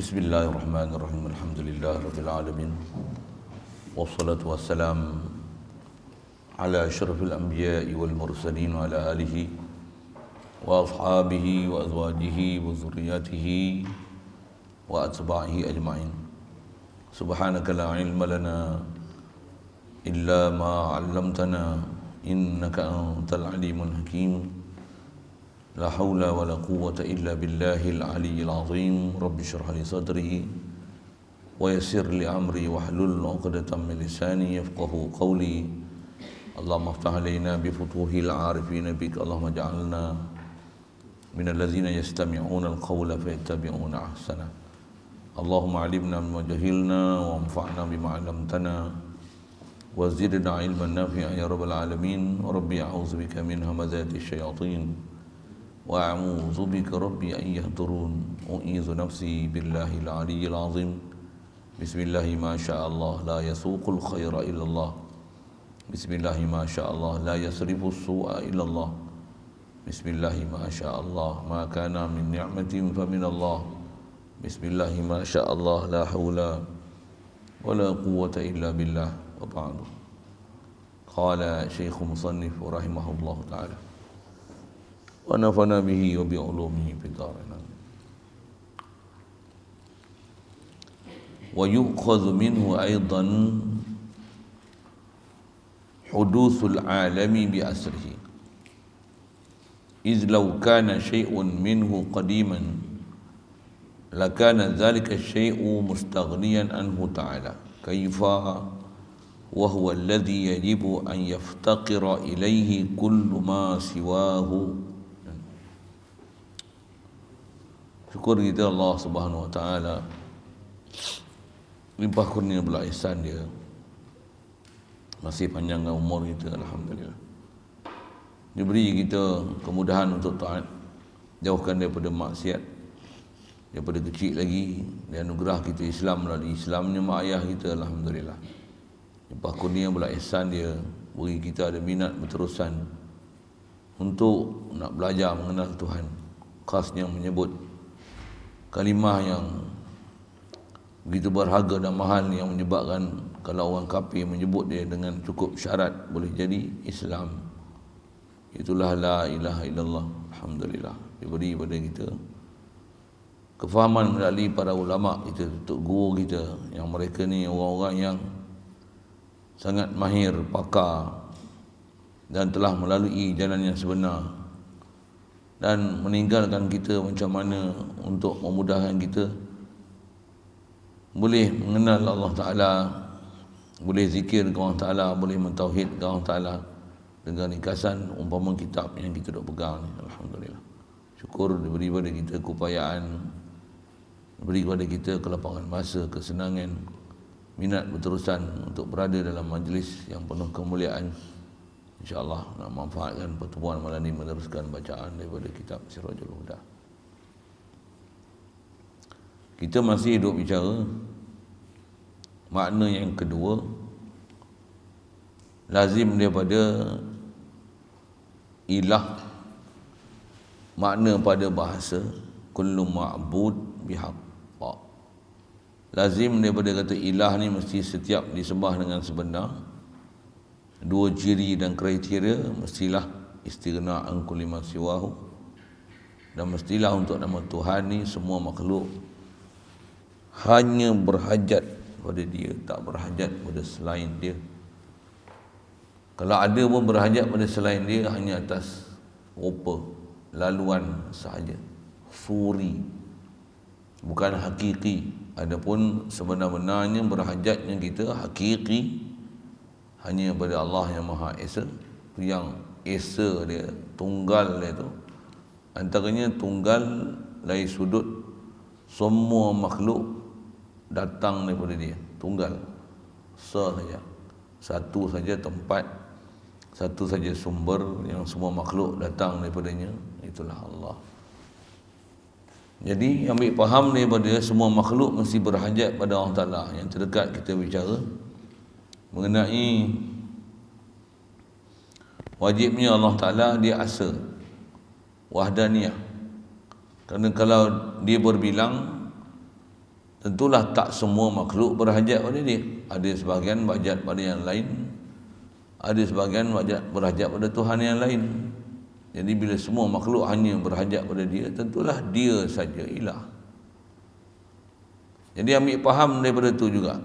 Bismillahirrahmanirrahim. Alhamdulillahirabbil alamin. Wassalatu wassalam ala asyrafil anbiya'i wal mursalin wa ala alihi wa ashabihi wa azwajihi wa zurriyyatihi wa atba'ihi ajma'in. Subhanaka la ilma lana illa ma 'allamtana innaka antal alimul hakim. La haula wa la quwwata illa billahil aliyyil azim. Rabbi shrah li sadri wa yassir li amri wahlul 'uqdatam min lisani yafqahu qawli. Allahumma iftah alaina bi futuhil 'arifin bik. Allahumma ij'alna minal ladzina yastami'una al-qawla fayattabi'una ahsana. Allahumma 'allimna ma jahilna wa anfa'na bima 'allamtana wa zidna 'ilman nafi'an ya rabbal alamin. Rabbi a'udzu bika min hamazati syayatin wa a'udzu bika rabbi an yahdurun. U'izu nafsi billahil aliyyil azim. Bismillahi ma sya'allah la yasuqul khaira illallah. Bismillahi ma sya'allah la yasrifu su'a illallah. Bismillahi ma sya'allah ma kana min ni'matin fa min Allah. Bismillahi ma sya'allah la haula wa la quwwata illa billah. Wa ba'du. Qala Syekh Musannif rahimahullahu ta'ala wa nafana bihi wa bi ulumihi fid dharain. Wa yu'khadhu minhu aidan huduthul alami bi asrihi. Iz law kana syai'un minhu qadiman lakana dhalika syai'u mustaghniyan anhu ta'ala. Kaifa wa huwa alladhi yajibu an yaftaqira ilayhi kullu ma siwahu. Syukur kita Allah Subhanahu Wa Taala, limpah kurnia belah ihsan dia, masih panjangkan umur kita, alhamdulillah. Diberi kita kemudahan untuk taat, jauhkan daripada maksiat, daripada kecil lagi. Dan anugerah kita Islam melalui Islamnya mak ayah kita, alhamdulillah. Limpah kurnia belah ihsan dia, beri kita ada minat berterusan untuk nak belajar mengenal Tuhan. Khasnya menyebut kalimah yang begitu berharga dan mahal, yang menyebabkan kalau orang kafir menyebut dia dengan cukup syarat boleh jadi Islam. Itulah la ilaha illallah. Alhamdulillah diberi pada kita kefahaman melalui para ulama kita, untuk guru kita, yang mereka ni orang-orang yang sangat mahir, pakar, dan telah melalui jalan yang sebenar, dan meninggalkan kita macam mana untuk memudahkan kita boleh mengenal Allah Ta'ala, boleh zikir ke Allah Ta'ala, boleh mentauhid ke Allah Ta'ala dengan ringkasan umpama kitab yang kita duk pegang ni. Alhamdulillah, syukur diberi pada kita keupayaan, diberi kepada kita kelapangan masa, kesenangan, minat berterusan untuk berada dalam majlis yang penuh kemuliaan. InsyaAllah nak manfaatkan pertemuan malam ini meneruskan bacaan daripada kitab Sirajul Huda. Kita masih duduk bicara makna yang kedua, lazim daripada ilah. Makna pada bahasa kullu ma'bud bihaq. Lazim daripada kata ilah ni mesti setiap disembah dengan sebenar. Dua ciri dan kriteria, mestilah istighna an kulli ma siwahu, dan mestilah untuk nama Tuhan ni semua makhluk hanya berhajat pada dia, tak berhajat pada selain dia. Kalau ada pun berhajat pada selain dia hanya atas rupa, laluan sahaja, suri, bukan hakiki. Adapun sebenar-benarnya berhajatnya kita hakiki hanya pada Allah yang Maha Esa. Itu yang Esa dia, tunggal dia tu. Antaranya tunggal dari sudut semua makhluk datang daripada dia. Tunggal, sahaja, satu saja tempat, satu saja sumber yang semua makhluk datang daripadanya, itulah Allah. Jadi ambil faham daripada semua makhluk mesti berhajat pada Allah Ta'ala. Yang terdekat kita bicara mengenai wajibnya Allah Ta'ala dia asa, wahdaniyah. Kerana kalau dia berbilang tentulah tak semua makhluk berhajat pada dia. Ada sebahagian berhajat pada yang lain, ada sebahagian berhajat pada Tuhan yang lain. Jadi bila semua makhluk hanya berhajat pada dia, tentulah dia saja ilah. Jadi ambil faham daripada tu juga.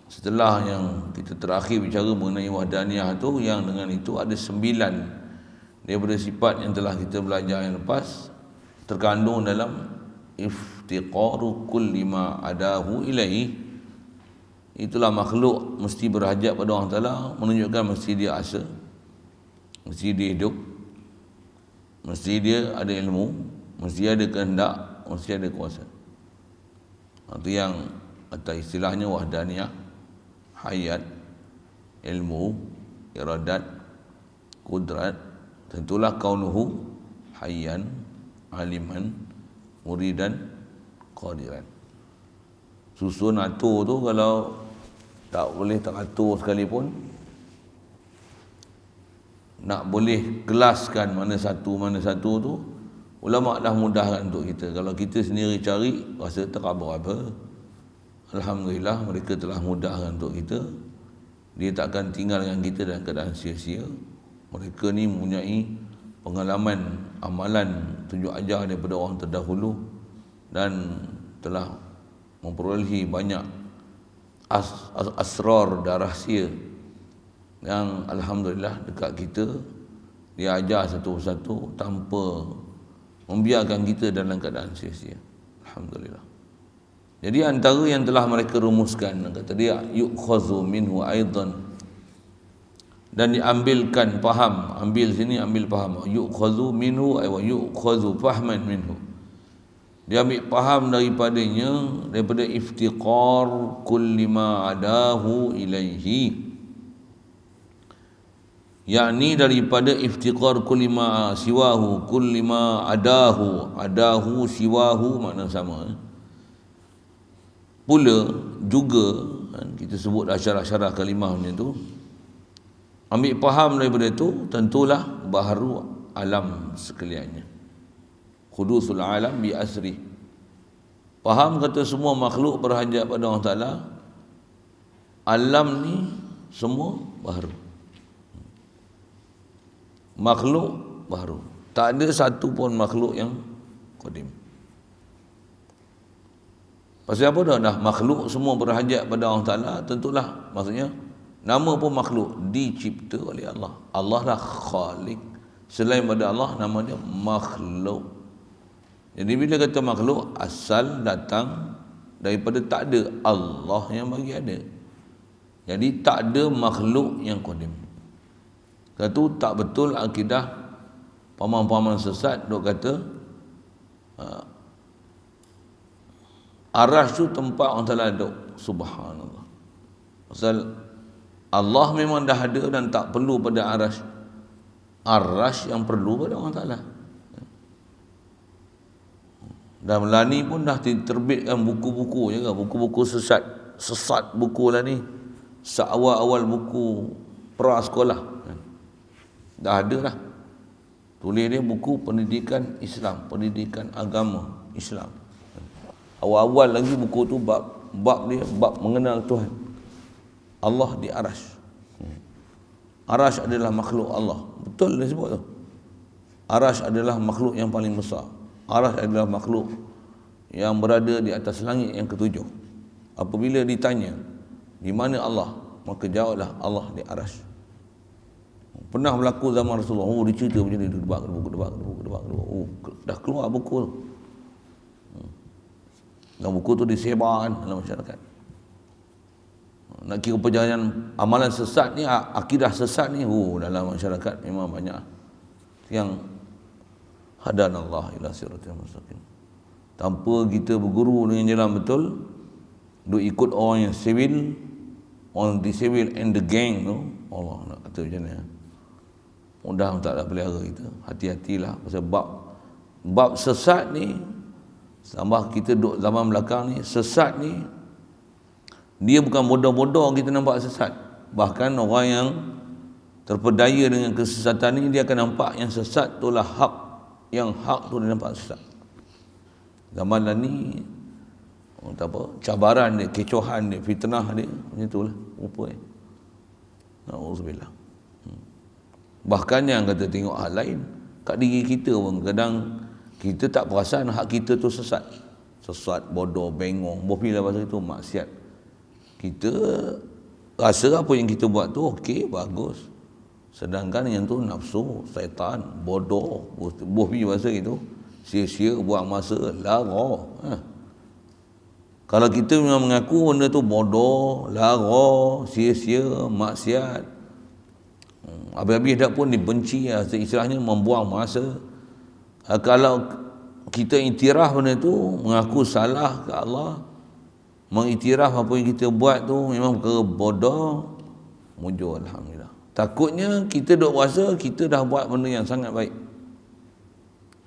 Setelah yang kita terakhir bicara mengenai wahdaniyah tu, yang dengan itu ada 9 daripada sifat yang telah kita belajar yang lepas terkandung dalam iftiqaru kulli ma adahu ilaihi. Itulah makhluk mesti berhajat pada Allah Ta'ala, menunjukkan mesti dia asa, mesti dia hidup, mesti dia ada ilmu, mesti ada kehendak, mesti ada kuasa. Itu yang kata istilahnya wahdaniyah, hayat, ilmu, iradat, kudrat. Tentulah kaunuhu hayyan, aliman, muridan, qadiran. Susun atur tu kalau tak boleh teratur sekalipun, nak boleh kelaskan mana satu tu, ulama dah mudahkan untuk kita. Kalau kita sendiri cari, rasa tak apa-apa. Alhamdulillah, mereka telah mudahkan untuk kita. Dia takkan tinggalkan kita dalam keadaan sia-sia. Mereka ni mempunyai pengalaman, amalan, tunjuk ajar daripada orang terdahulu, dan telah memperolehi banyak asrar dan rahsia yang alhamdulillah dekat kita. Dia ajar satu persatu tanpa membiarkan kita dalam keadaan sia-sia. Alhamdulillah. Jadi antara yang telah mereka rumuskan, kata dia yu'khazu minhu aidan, dan diambilkan faham. Ambil sini, ambil faham. Yu'khazu minhu ay wa yu'khazu fahman minhu. Dia ambil faham daripadanya, daripada iftiqar kulli ma adahu ilaihi, yakni daripada iftiqar kulli ma siwahu, kulli ma adahu siwahu makna sama. Pula juga kita sebut syarah-syarah kalimah ni tu, ambil faham daripada itu, tentulah baharu alam sekaliannya. Khudusul alam bi asri. Faham kata semua makhluk berhajat pada Allah Ta'ala. Alam ni semua baharu. Makhluk baharu. Tak ada satu pun makhluk yang qadim. Pasal apa dah makhluk semua berhajat pada Allah Ta'ala, tentulah maksudnya nama pun makhluk dicipta oleh Allah. Allah lah khalik. Selain pada Allah, nama dia makhluk. Jadi bila kata makhluk, asal datang daripada tak ada, Allah yang bagi ada. Jadi tak ada makhluk yang qadim. Kata tak betul akidah paman-paman sesat dok kata Arash tu tempat orang Ta'ala duduk. Subhanallah. Pasal Allah memang dah ada dan tak perlu pada Arash. Arash yang perlu pada Allah Ta'ala. Dan Melani pun dah diterbitkan buku-buku je, buku-buku sesat buku lah ni. Seawal-awal buku pra-sekolah. Dah ada dah. Tulis dia buku pendidikan Islam, pendidikan agama Islam. Awal-awal lagi buku tu bab dia bab mengenal Tuhan. Allah di Arash. Arash adalah makhluk Allah. Betul dia sebut tu. Arash adalah makhluk yang paling besar. Arash adalah makhluk yang berada di atas langit yang ketujuh. Apabila ditanya di mana Allah, maka jawablah Allah di Arash. Pernah berlaku zaman Rasulullah. Dicerita macam ni, debat. Dah keluar buku tu. Dan buku tu disebarkan dalam masyarakat. Nak kira perjalanan amalan sesat ni, akidah sesat ni, dalam masyarakat memang banyak yang hadanallah ila siratal mustaqim. Tanpa kita berguru dengan jalan betul, duk ikut orang yang civil, orang di civil and the gang tu, Allah nak kata macam ni. Mudah tak ada pelihara kita. Hati-hatilah pasal bab sesat ni. Tambah kita duduk zaman belakang ni, sesat ni dia bukan bodoh-bodoh kita nampak sesat. Bahkan orang yang terpedaya dengan kesesatan ni, dia akan nampak yang sesat itulah hak. Yang hak tu dia nampak sesat. Zaman ni cabaran dia, kecohan dia, fitnah dia, macam itulah rupanya. Nauzubillah. Bahkan yang kata tengok hal lain kat diri kita pun kadang kita tak perasan hak kita tu sesat, bodoh, bengong, bila bahasa itu maksiat. Kita rasa apa yang kita buat tu okey, bagus, sedangkan yang tu nafsu, syaitan, bodoh, bahasa itu sia-sia, buang masa, lara. Kalau kita memang mengaku benda tu bodoh, lara, sia-sia, maksiat, habis-habis dah pun dibenci, istilahnya membuang masa. Kalau kita iktiraf benda tu, mengaku salah ke Allah, mengiktiraf apa yang kita buat tu memang perkara bodoh, mujur, alhamdulillah. Takutnya kita duk rasa kita dah buat benda yang sangat baik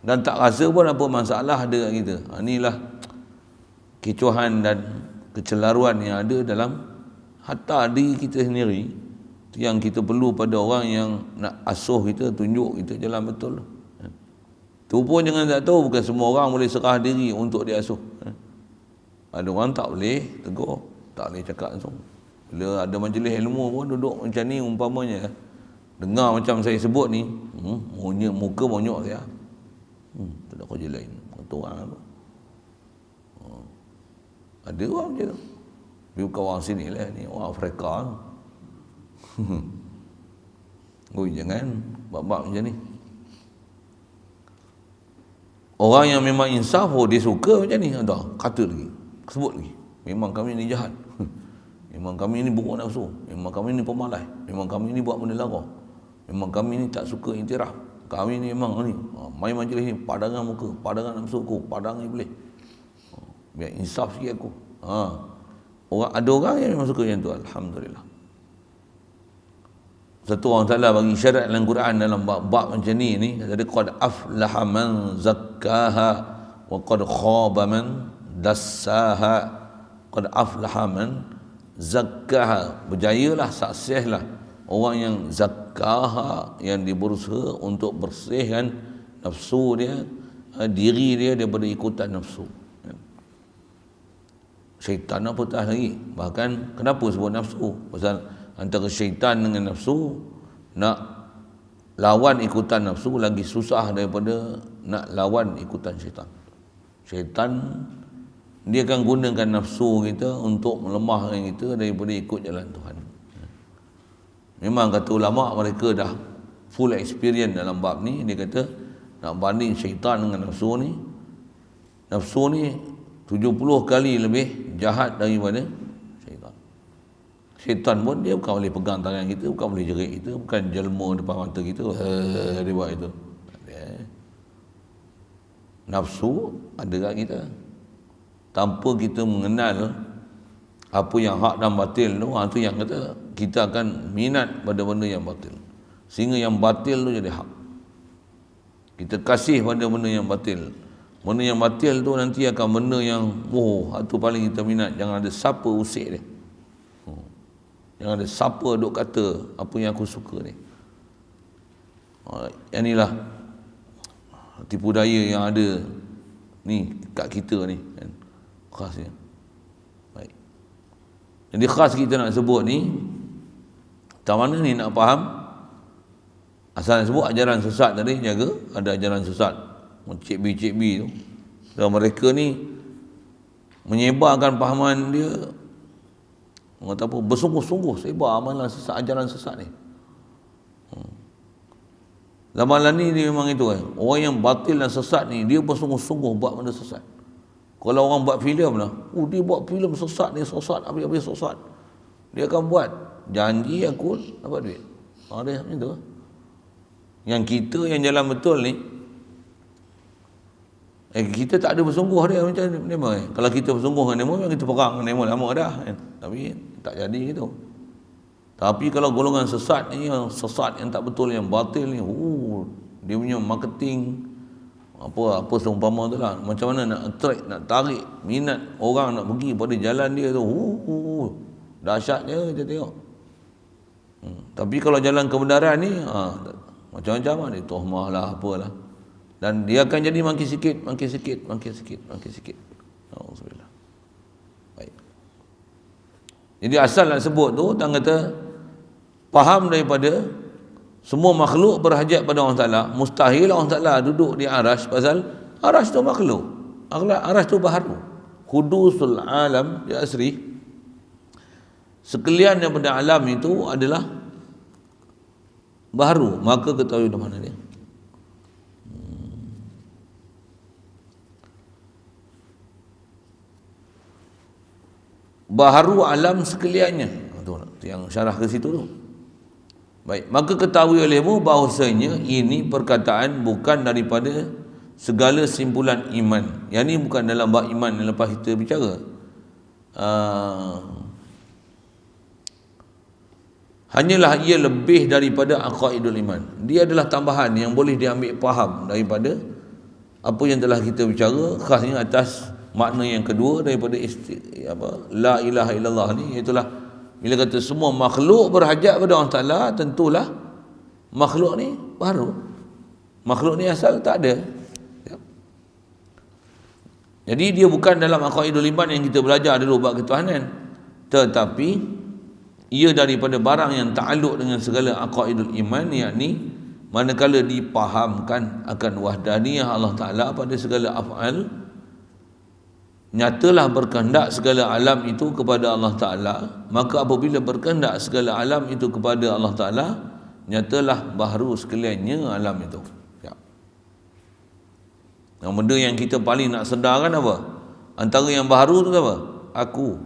dan tak rasa pun apa masalah ada kat kita. Inilah kecohan dan kecelaruan yang ada dalam hatta diri kita sendiri, yang kita perlu pada orang yang nak asuh kita, tunjuk kita jalan betul. Tu pun jangan tak tahu, bukan semua orang boleh serah diri untuk diasuh. Ada orang tak boleh tegur, tak boleh cakap langsung. Bila ada majlis ilmu pun duduk macam ni umpamanya, dengar macam saya sebut ni, muka monyok saya. Tak ada kerja lain. Kata orang tu. Ada orang macam tu. Dia bukan orang sini lah, ni orang Afrika. Jangan bab-bab macam ni. Orang yang memang insaf, dia suka macam ni, kata lagi, sebut lagi, memang kami ni jahat, memang kami ni buruk nafsu, memang kami ni pemalas, memang kami ni buat benda lara, memang kami ni tak suka iktiraf, kami ni memang ni main majlis ni padangan muka, padangan nafsu aku, padangan iblis, biar insaf sikit aku. Ada orang yang memang suka macam tu, alhamdulillah. Satu orang Ta'ala bagi syarat dalam Quran dalam bab macam ni kata dia, qad aflaha man zakkaha wa qad khaba man dassaha. Qad aflaha man zakkaha, berjayalah, sukseslah orang yang zakkaha, yang berusaha untuk bersihkan nafsu dia, diri dia daripada ikutan nafsu. Syaitan apa tak lagi. Bahkan kenapa sebut nafsu? Pasal antara syaitan dengan nafsu, nak lawan ikutan nafsu lagi susah daripada nak lawan ikutan syaitan. Syaitan dia akan gunakan nafsu kita untuk melemahkan kita daripada ikut jalan Tuhan. Memang kata ulama, mereka dah full experience dalam bab ni. Dia kata nak banding syaitan dengan nafsu ni 70 kali lebih jahat daripada syaitan. Syaitan pun dia bukan boleh pegang tangan kita, bukan boleh jerit kita, bukan jelma depan mata kita, dia buat itu. Nafsu ada kat kita. Tanpa kita mengenal apa yang hak dan batil tu, yang kata kita akan minat pada benda yang batil, sehingga yang batil tu jadi hak. Kita kasih pada benda yang batil. Benda yang batil tu nanti akan benda yang itu paling kita minat. Jangan ada siapa usik dia. Jangan ada siapa duk kata apa yang aku suka ni. Yang inilah tipu daya yang ada ni kat kita ni kan. Khasnya. Baik. Jadi khas kita nak sebut ni, tak mana ni nak faham. Asal nak sebut ajaran sesat tadi, jaga ada ajaran sesat. Cikbi-cikbi tu. Dan mereka ni menyebarkan fahaman dia, kata apa, bersungguh-sungguh sebar amalan sesat, ajaran sesat ni. Zaman ni dia memang itu kan. Orang yang batil dan sesat ni, dia bersungguh-sungguh buat benda sesat. Kalau orang buat filem lah, dia buat filem sesat ni, sesat, habis-habis sesat. Dia akan buat, janji aku dapat duit. Dia macam tu. Yang kita yang jalan betul ni, kita tak ada bersungguh dia macam demo. Kalau kita bersungguh dengan demo, memang kita perang dengan demo lama dah kan. Tapi tak jadi gitu. Tapi kalau golongan sesat ni, yang sesat, yang tak betul, yang batil ni, dia punya marketing apa seumpama tu lah, macam mana nak attract, nak tarik minat orang nak pergi pada jalan dia tu, dahsyat dia kita tengok. Tapi kalau jalan kebenaran ni, macam-macam lah, dia tuhmah lah, apalah. Dan dia akan jadi makin sikit. Alhamdulillah. Jadi asal nak sebut tu, tang kata faham daripada semua makhluk berhajat pada Allah Ta'ala. Mustahil Allah Ta'ala duduk di arash, pasal arash tu makhluk, arash tu baharu. Hudusul alam di asri, sekalian daripada alam itu adalah baharu, maka ketahui di mana dia. Baharu alam sekaliannya. Tu yang syarah ke situ tu. Baik, maka ketahui olehmu bahawasanya ini perkataan bukan daripada segala simpulan iman. Yang ni bukan dalam bab iman yang lepas kita bicara. Hanyalah ia lebih daripada aqaidul iman. Dia adalah tambahan yang boleh diambil faham daripada apa yang telah kita bicara, khasnya atas makna yang kedua daripada la ilaha illallah ni, iaitulah bila kata semua makhluk berhajat pada Allah Ta'ala, tentulah makhluk ni baru, makhluk ni asal tak ada. Jadi dia bukan dalam aqaidul iman yang kita belajar dulu bab ketuhanan, tetapi ia daripada barang yang ta'alluq dengan segala aqaidul iman, yakni manakala dipahamkan akan wahdaniyah Allah Ta'ala pada segala af'al, nyatalah berkehendak segala alam itu kepada Allah Ta'ala, maka apabila berkehendak segala alam itu kepada Allah Ta'ala, nyatalah baharu sekaliannya alam itu. Ya. Yang benda yang kita paling nak sedarkan apa? Antara yang baharu tu apa? Aku.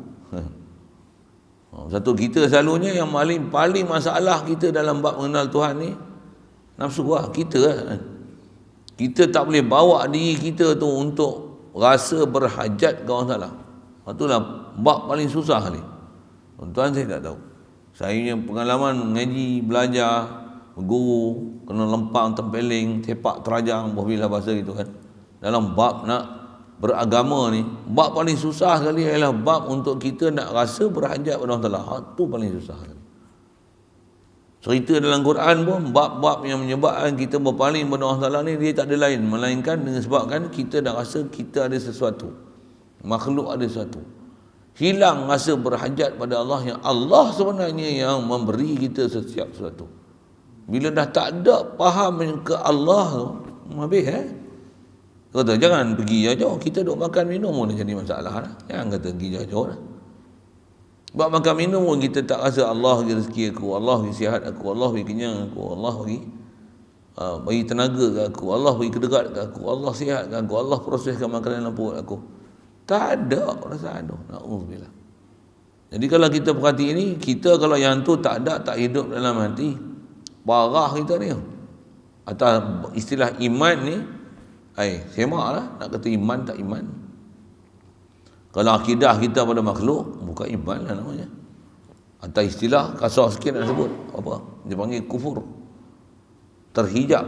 Satu, kita selalunya yang paling masalah kita dalam bab mengenal Tuhan ni, nafsu lah, kita kan. Kita tak boleh bawa diri kita tu untuk rasa berhajat ke Allah Ta'ala. Itulah bab paling susah ni. Tuan saya tak tahu. Saya yang pengalaman mengaji, belajar, berguru, kena lempang, tempeling, sepak terajang, bila bahasa gitu kan. Dalam bab nak beragama ni, bab paling susah sekali ialah bab untuk kita nak rasa berhajat pada Allah Ta'ala. Itu paling susah sekali. Cerita dalam Quran pun bab-bab yang menyebabkan kita berpaling pada Allah Ta'ala ni, dia tak ada lain melainkan dengan sebabkan kita dah rasa kita ada sesuatu, makhluk ada sesuatu. Hilang rasa berhajat pada Allah, yang Allah sebenarnya yang memberi kita setiap sesuatu. Bila dah tak ada faham ke Allah tu, habis kata jangan pergi jauh-jauh, kita duk makan minum pun jadi masalah dah. Jangan kata pergi jauh-jauh dah. Sebab makan minum pun kita tak rasa Allah bagi rezeki aku, Allah bagi sihat aku, Allah bagi kenyang aku, Allah bagi tenaga ke aku, Allah bagi kedekat ke aku, Allah sihat ke aku, Allah proseskan makanan dalam perut aku. Tak ada perasaan tu. Na'udzubillah. Jadi kalau kita perhati ini, kita kalau yang tu tak ada, tak hidup dalam hati, parah kita ni. Atau istilah iman ni, semak lah nak kata iman tak iman. Kalau akidah kita pada makhluk, bukan iman lah namanya. Atau istilah kasar sikit nak sebut apa? Dia panggil kufur. Terhijab,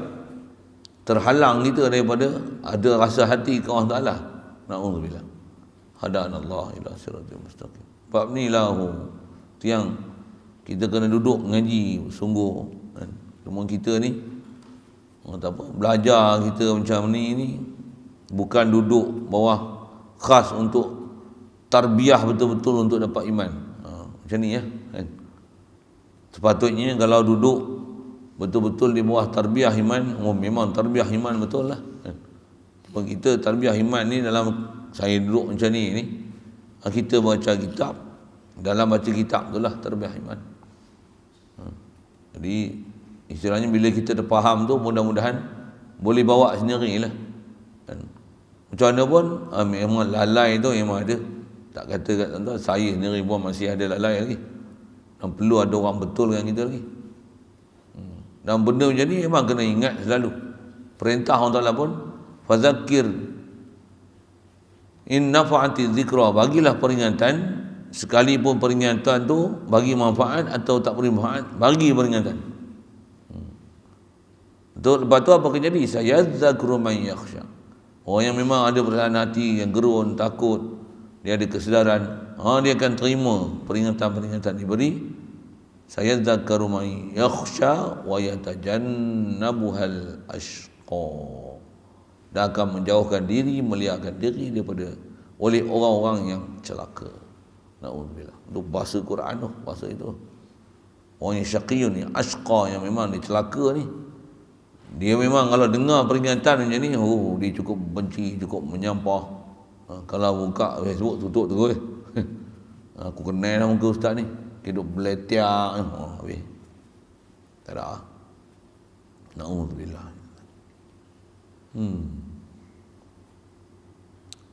terhalang kita daripada ada rasa hati ke Allah Ta'ala. Na'udzubillah. Hadanallah ila siratal mustaqim. Bab ni lah yang kita kena duduk mengaji sungguh kan. Cuma kita ni belajar kita macam ni bukan duduk bawah khas untuk tarbiyah betul-betul untuk dapat iman. Macam ni kan. Sepatutnya kalau duduk betul-betul di bawah tarbiyah iman, memang tarbiyah iman betul lah kan. Kita tarbiyah iman ni dalam saya duduk macam ni kita baca kitab, dalam baca kitab itulah tarbiyah iman. Jadi istilahnya bila kita dah faham tu, mudah-mudahan boleh bawa sendirilah kan. Macam mana pun memang lalai tu memang ada. Tak kata kat tuan-tuan, saya sendiri pun masih ada lalai lagi. Dan perlu ada orang betul dengan kita lagi. Dan benda macam ni memang kena ingat selalu. Perintah Allah Ta'ala pun, fazakir in nafa'ati zikra, bagilah peringatan, sekalipun peringatan tu bagi manfaat atau tak beri manfaat, bagi peringatan. Lepas tu apa kejadi? Sayadzakru man yakhsha. Orang yang memang ada perasaan hati yang gerun, takut, dia ada kesedaran, dia akan terima peringatan-peringatan diberi. Sayadzakru man yakhsha wa yatajannabuhal ashqa. Dan akan menjauhkan diri, melihatkan diri daripada oleh orang-orang yang celaka. Na'udzubillah. Itu bahasa Quran tu, bahasa itu. Orang yang syaqiyun ni, ashqa yang memang dia celaka ni. Dia memang kalau dengar peringatan macam ni, dia cukup benci, cukup menyampah. Kalau buka Facebook tutup terus. Aku kenal lah muka ustaz ni. Hidup beletiak. Habis. Tak ada. Na'udzubillah.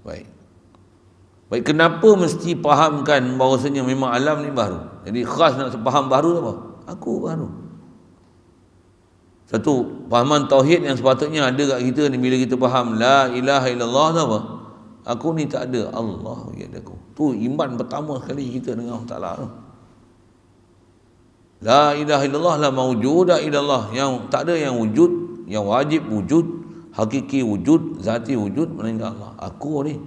Baik. Baik, kenapa mesti fahamkan bahawasanya memang alam ni baru? Jadi khas nak faham baru apa? Aku baru. Satu, fahaman tauhid yang sepatutnya ada kat kita ni bila kita faham la ilaha illallah tu apa? Aku ni tak ada, Allah yang ada aku. Tu iman pertama sekali kita dengan Allah Ta'ala tu. La ilaha illallah la mawjuda illallah. Yang tak ada yang wujud, yang wajib wujud, hakiki wujud, zati wujud melainkan Allah. Aku ni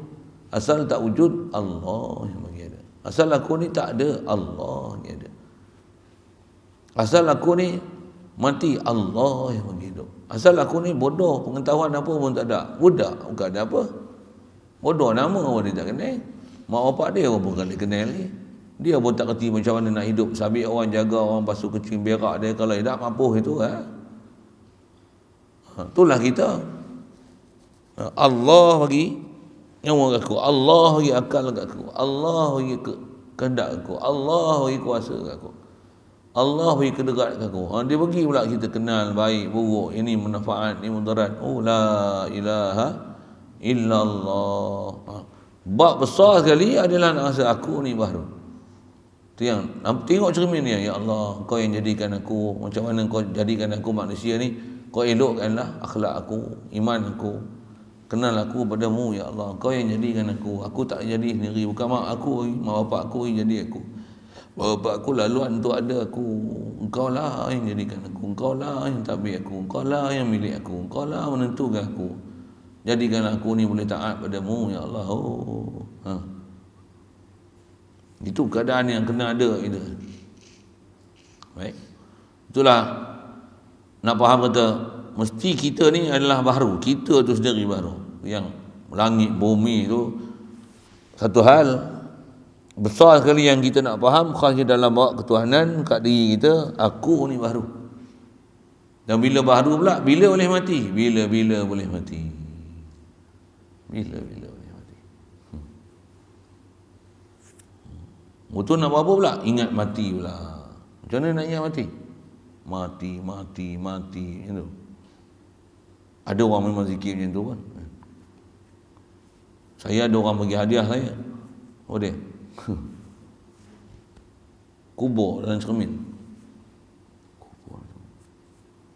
asal tak wujud, Allah yang bagi ada. Asal aku ni tak ada, Allah yang ada. Asal aku ni mati, Allah yang bagi hidup. Asal aku ni bodoh, pengetahuan apa pun tak ada. Budak, bukan ada apa. Bodoh, nama orang dia tak kenal. Mak bapak dia pun bukan dia kenal lagi. Dia pun tak kerti macam mana nak hidup. Sabit orang jaga, orang basuh kecil berak dia. Kalau tidak mampu itu. Itulah kita. Allah bagi nyawa aku, Allah bagi akal aku, Allah bagi kehendak aku, Allah bagi kuasa aku, Allah bagi kedekat aku. Dia bagi pula kita kenal baik buruk, ini manfaat, ini mudarat. La ilaha illallah. Bab besar sekali adalah nak rasa aku ni baru. Tu yang tengok cermin ni, ya Allah, kau yang jadikan aku, macam mana kau jadikan aku manusia ni, kau elokkanlah akhlak aku, iman aku. Kenal aku padamu, ya Allah. Kau yang jadikan aku. Aku tak jadi sendiri. Bukan mak aku, mak bapak aku yang jadi aku. Bapak aku laluan untuk ada aku. Engkau lah yang jadikan aku. Engkau lah yang tabir aku. Engkau lah yang milik aku. Engkau lah menentukan aku. Jadikan aku ni boleh taat padamu, ya Allah. Itu keadaan yang kena ada kita. Baik. Itulah nak faham kata mesti kita ni adalah baru, kita tu sendiri baru. Yang langit bumi tu satu hal besar sekali yang kita nak faham, khasnya dalam bab ketuhanan kat diri kita, aku ni baru. Dan bila baru pula, bila boleh mati? Bila boleh mati. Bila boleh mati. Betul nak buat apa pula? Ingat mati pula. Macam mana nak ingat mati? Mati itu. Ada orang memang zikir macam tu kan. Saya ada orang bagi hadiah saya. Oh dia. Kubur dalam cermin. Kubur.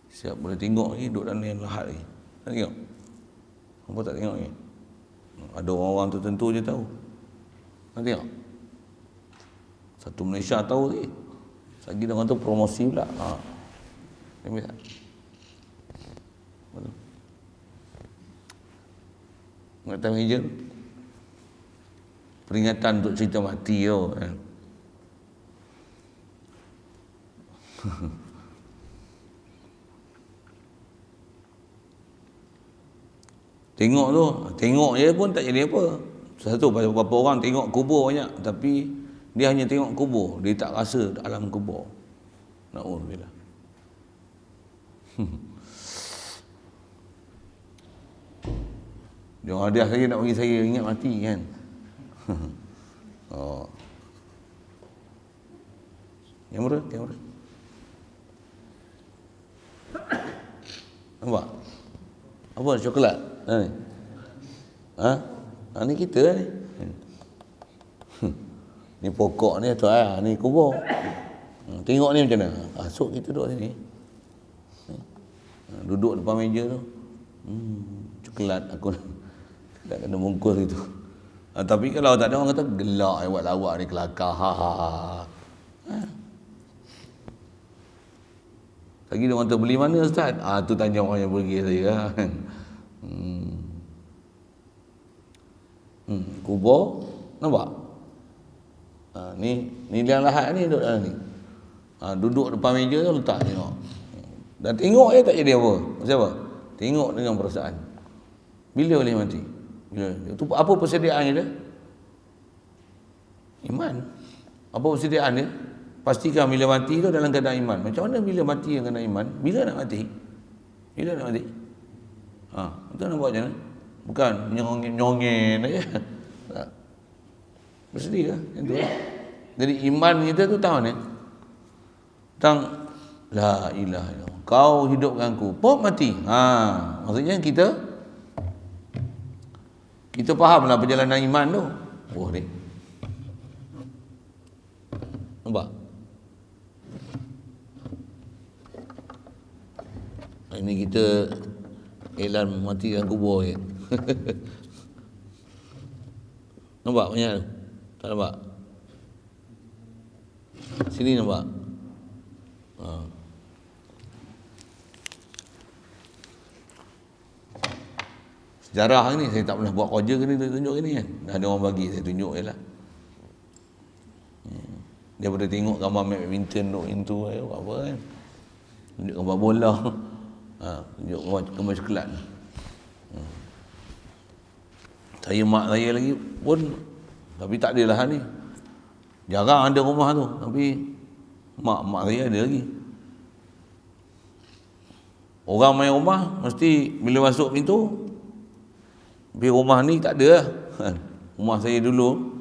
Siap boleh tengok ni duduk dalam lahat ni. Tak tengok? Apa tak tengok ni? Ada orang-orang tertentu je tahu. Tak tengok? Satu Malaysia tahu ni. Lagi dengan tu promosi pula. Ambil tak? Betul. Atas meja peringatan untuk cerita mati tu kan. Tengok je pun tak jadi apa. Satu, beberapa orang tengok kubur banyak, tapi dia hanya tengok kubur, dia tak rasa alam kubur. Na'udzubillah. Dia orang hadiah saya nak bagi saya ingat mati kan. Kamera. Nampak? Apa coklat? Ni kita ni. Ni pokok ni tu ni kubur. Tengok ni macam mana? Asuk kita duduk sini. Duduk depan meja tu. Coklat aku tak kena bungkus itu. Tapi kalau tak ada orang kata gelak buat lawak ni kelakar. Lagi dia orang kata beli mana ustaz? Tu tanya orang yang pergi saya kan. Kubur nampak? Ni liang lahat ni duduk dalam ni. Duduk depan meja tu letak tengok. Dan tengok tak jadi apa. Maksud apa? Tengok dengan perasaan. Bila boleh mati? Bila? Itu apa persediaannya dia? Iman. Apa persediaan dia? Pastikan bila mati tu dalam keadaan iman. Macam mana bila mati dalam keadaan iman? Bila nak mati? Bila nak mati? Itu nak buat macam mana? Bukan nyongeng aja. Bersedia lah. Itu lah. Jadi iman kita tu tahu ni. Tentang la ilaha illallah. Kau hidupkan aku. Pop mati. Maksudnya kita fahamlah perjalanan iman tu. Oh ni. Nampak? Ini kita iklan mati dalam kubur je. Nampak banyak tu? Tak nampak? Sini nampak? Sejarah ni saya tak pernah buat kerja ke ni, tunjuk ke ni kan. Dah ada orang bagi, saya tunjuk je lah. Daripada tengok gambar badminton duk itu apa kan. Tunjuk gambar bola. Tunjuk gambar coklat. Saya mak saya lagi pun, tapi tak adalah ni. Jarang ada rumah tu, tapi mak saya ada lagi. Orang main rumah mesti bila masuk pintu, tapi rumah ni tak ada lah. Rumah saya dulu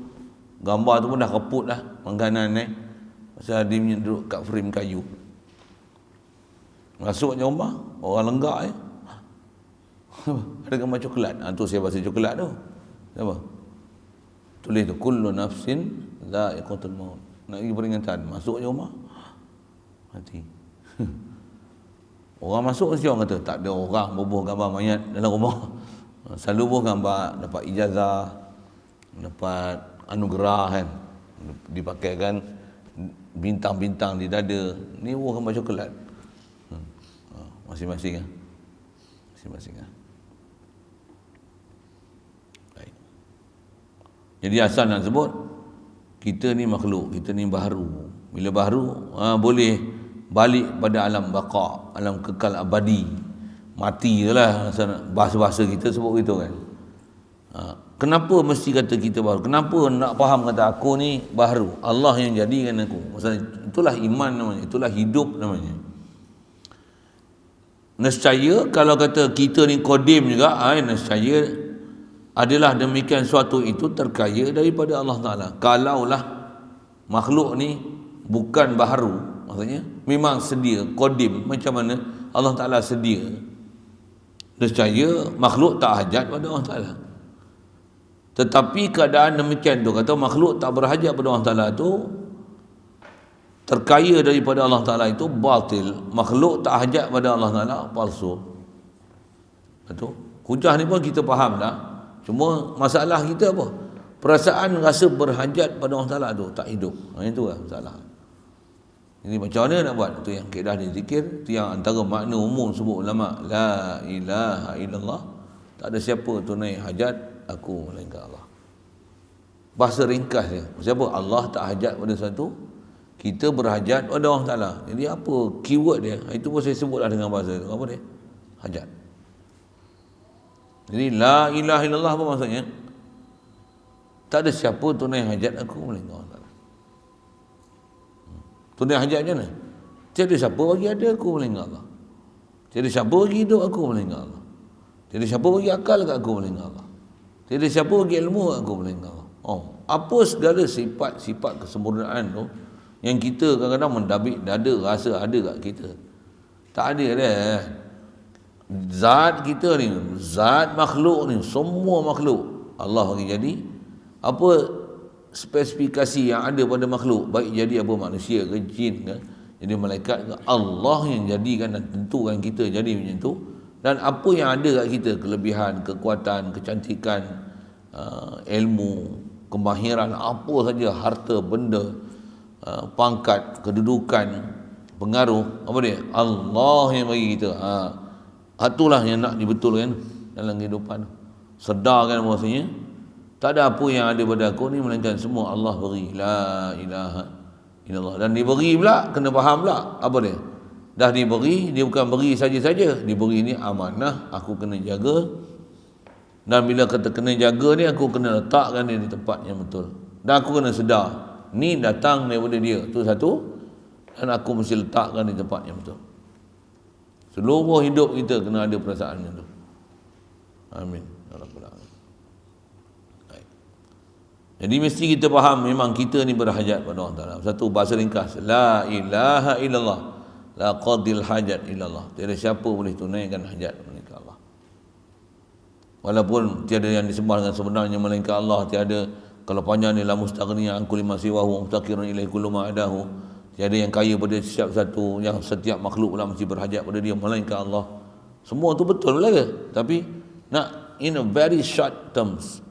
gambar tu pun dah keput dah makanan ni. Pasal dia duduk kat frame kayu. Masuk je rumah, orang lenggak je. Ada gambar coklat. Tu saya baca coklat tu. Apa? Tulis tu kullu nafsin dha'iqatul maut. Nak pergi peringatan, masuk je rumah. Mati. Orang masuk mesti orang kata tak ada orang bubuh gambar mayat dalam rumah. Selalu bubuh gambar dapat ijazah, dapat anugerah kan. Dipakaikan bintang-bintang di dada. Ni bubuh gambar coklat. Masing-masing lah. Masing-masing lah. Baik. Jadi asal nak sebut, kita ni makhluk, kita ni baharu. Bila baharu, boleh balik pada alam baqa, alam kekal abadi. Mati je lah, bahasa-bahasa kita sebut gitu kan. Kenapa mesti kata kita baharu? Kenapa nak faham kata aku ni baharu? Allah yang jadikan aku. Maksudnya, itulah iman namanya, itulah hidup namanya. Nescaya kalau kata kita ni kodim juga, nescaya adalah demikian suatu itu terkaya daripada Allah Ta'ala. Kalaulah makhluk ni bukan baharu, maksudnya memang sedia, kodim, macam mana Allah Ta'ala sedia, nescaya makhluk tak hajat pada Allah Ta'ala. Tetapi keadaan demikian tu, kata makhluk tak berhajat pada Allah Ta'ala tu, terkaya daripada Allah Ta'ala itu batil. Makhluk tak hajat pada Allah Ta'ala palsu. Betul? Hujah ni pun kita faham dah. Cuma masalah kita apa? Perasaan rasa berhajat pada Allah Ta'ala tu tak hidup. Itu lah masalah. Jadi macam mana nak buat? Itu yang kaedah dia zikir. Itu yang antara makna umum sebut ulama. La ilaha illallah. Tak ada siapa tunai hajat aku melainkan Allah. Bahasa ringkas dia. Siapa? Allah tak hajat pada satu, kita berhajat pada Allah Ta'ala. Jadi apa keyword dia? Itu pun saya sebutlah dengan bahasa itu. Apa dia? Hajat. Jadi la ilaha illallah apa maksudnya? Tak ada siapa tunai hajat aku melainkan Allah Ta'ala. Tunai hajat macam mana? Tiada siapa bagi ada aku melainkan Allah. Tiada siapa bagi hidup aku melainkan Allah. Tiada siapa bagi akal kat aku melainkan Allah. Tiada siapa bagi ilmu kat aku melainkan Allah. Apa segala sifat-sifat kesempurnaan tu yang kita kadang-kadang mendabik dada rasa ada kat kita. Tak ada dah. Zat kita ni, zat makhluk ni, semua makhluk Allah bagi jadi. Apa spesifikasi yang ada pada makhluk, baik jadi apa manusia ke jin ke, jadi malaikat ke, Allah yang jadikan dan tentukan kita jadi macam tu. Dan apa yang ada kat kita, kelebihan, kekuatan, kecantikan, ilmu, kemahiran, apa saja, harta, benda, pangkat, kedudukan, pengaruh, apa dia? Allah yang bagi kita. Itulah yang nak dibetulkan dalam kehidupan. Sedarkan bahasanya tak ada apa yang ada pada aku ni melainkan semua Allah beri. La ilaha illallah. Dan diberi pula, kena faham pula apa dia. Dah diberi, dia bukan beri saja-saja. Diberi ni amanah, aku kena jaga. Dan bila kata kena jaga ni, aku kena letakkan dia di tempat yang betul. Dan aku kena sedar ni datang daripada dia. Tu satu. Dan aku mesti letakkan di tempat yang betul. Seluruh hidup kita kena ada perasaan itu. Amin. Jadi mesti kita faham memang kita ni berhajat pada Allah Ta'ala. Satu, bahasa ringkas, la ilaha illallah, la qadil hajat illallah. Tiada siapa boleh tunaikan hajat melainkan Allah. Walaupun tiada yang disembah dengan sebenarnya melainkan Allah, tiada, kalau panjang ni la mustaghniya an kulli ma siwahu muftaqirun ilaihi kullu ma adahu. Tiada yang kaya pada setiap satu, yang setiap makhluk pula mesti berhajat pada dia melainkan Allah. Semua tu betul lah ke? Tapi nak in a very short terms.